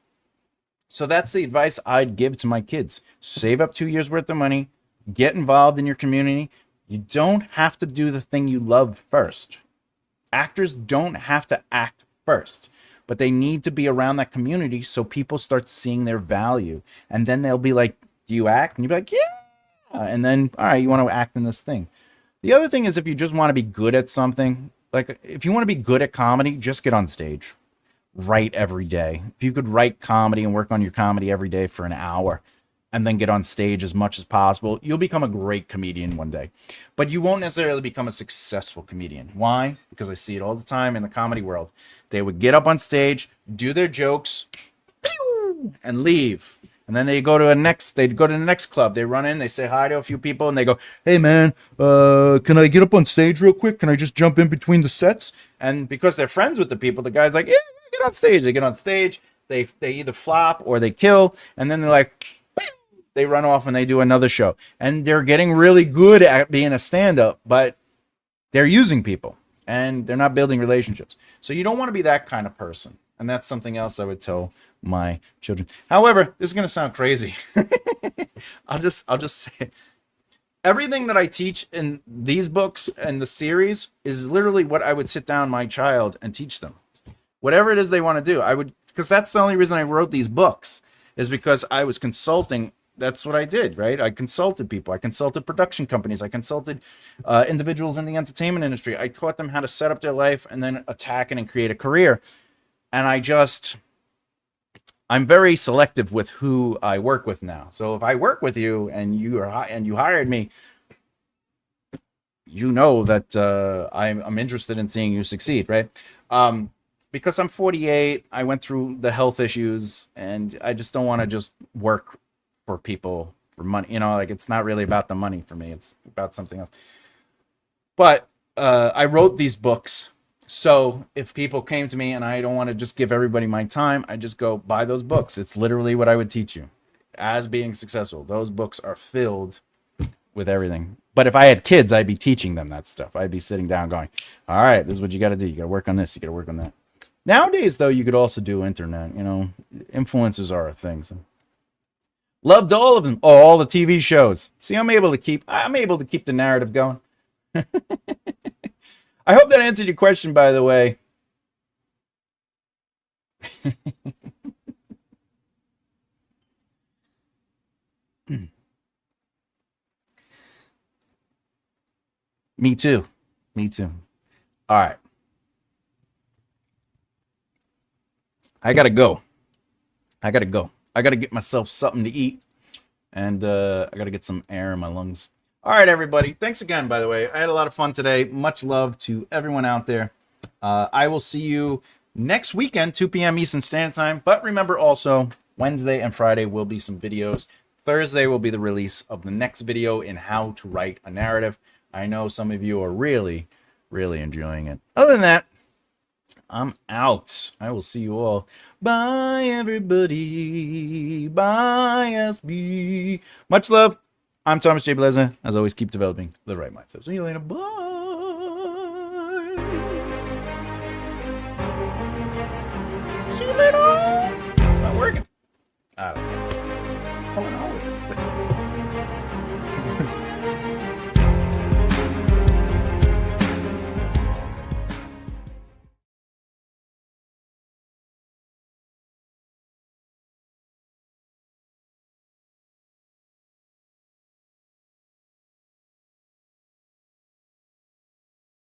So that's the advice I'd give to my kids. Save up 2 years worth of money, get involved in your community. You don't have to do the thing you love first. Actors don't have to act first, but they need to be around that community so people start seeing their value. And then they'll be like, do you act? And you'll be like, yeah. And then, all right, you want to act in this thing. The other thing is, if you just want to be good at something, like if you want to be good at comedy, just get on stage. Write every day. If you could write comedy and work on your comedy every day for an hour and then get on stage as much as possible, you'll become a great comedian one day. But you won't necessarily become a successful comedian. Why? Because I see it all the time in the comedy world. They would get up on stage, do their jokes, and leave. And then they'd go to the next club. They run in, they say hi to a few people, and they go, hey man, can I get up on stage real quick? Can I just jump in between the sets? And because they're friends with the people, the guy's like, yeah, get on stage. They get on stage, they either flop or they kill, and then they're like, they run off and they do another show. And they're getting really good at being a stand-up, but they're using people and they're not building relationships. So you don't want to be that kind of person. And that's something else I would tell my children. However, this is going to sound crazy. I'll just say it. Everything that I teach in these books and the series is literally what I would sit down my child and teach them. Whatever it is they want to do, I would, because that's the only reason I wrote these books, is because I was consulting. That's what I did, right? I consulted people. I consulted production companies. I consulted individuals in the entertainment industry. I taught them how to set up their life and then attack it and create a career. And I'm very selective with who I work with now. So if I work with you and you hired me, you know that I'm interested in seeing you succeed, right? Because I'm 48, I went through the health issues, and I just don't want to just work for people for money. You know, like, it's not really about the money for me. It's about something else. But I wrote these books. So if people came to me and I don't want to just give everybody my time, I just go buy those books. It's literally what I would teach you as being successful. Those books are filled with everything. But if I had kids, I'd be teaching them that stuff. I'd be sitting down going, all right, this is what you got to do. You got to work on this. You got to work on that. Nowadays, though, you could also do internet. You know, influencers are a thing. So. Loved all of them. Oh, all the TV shows. See, I'm able to keep the narrative going. I hope that answered your question, by the way. Me too. All right. I gotta go. I gotta get myself something to eat. And I gotta get some air in my lungs. All right, everybody. Thanks again, by the way. I had a lot of fun today. Much love to everyone out there. I will see you next weekend, 2 p.m. Eastern Standard Time. But remember also, Wednesday and Friday will be some videos. Thursday will be the release of the next video in how to write a narrative. I know some of you are really, really enjoying it. Other than that, I'm out. I will see you all. Bye, everybody. Bye, SB. Much love. I'm Thomas J. Bellezza. As always, keep developing the right mindset. See you later. Bye. See you later. It's not working. I don't know.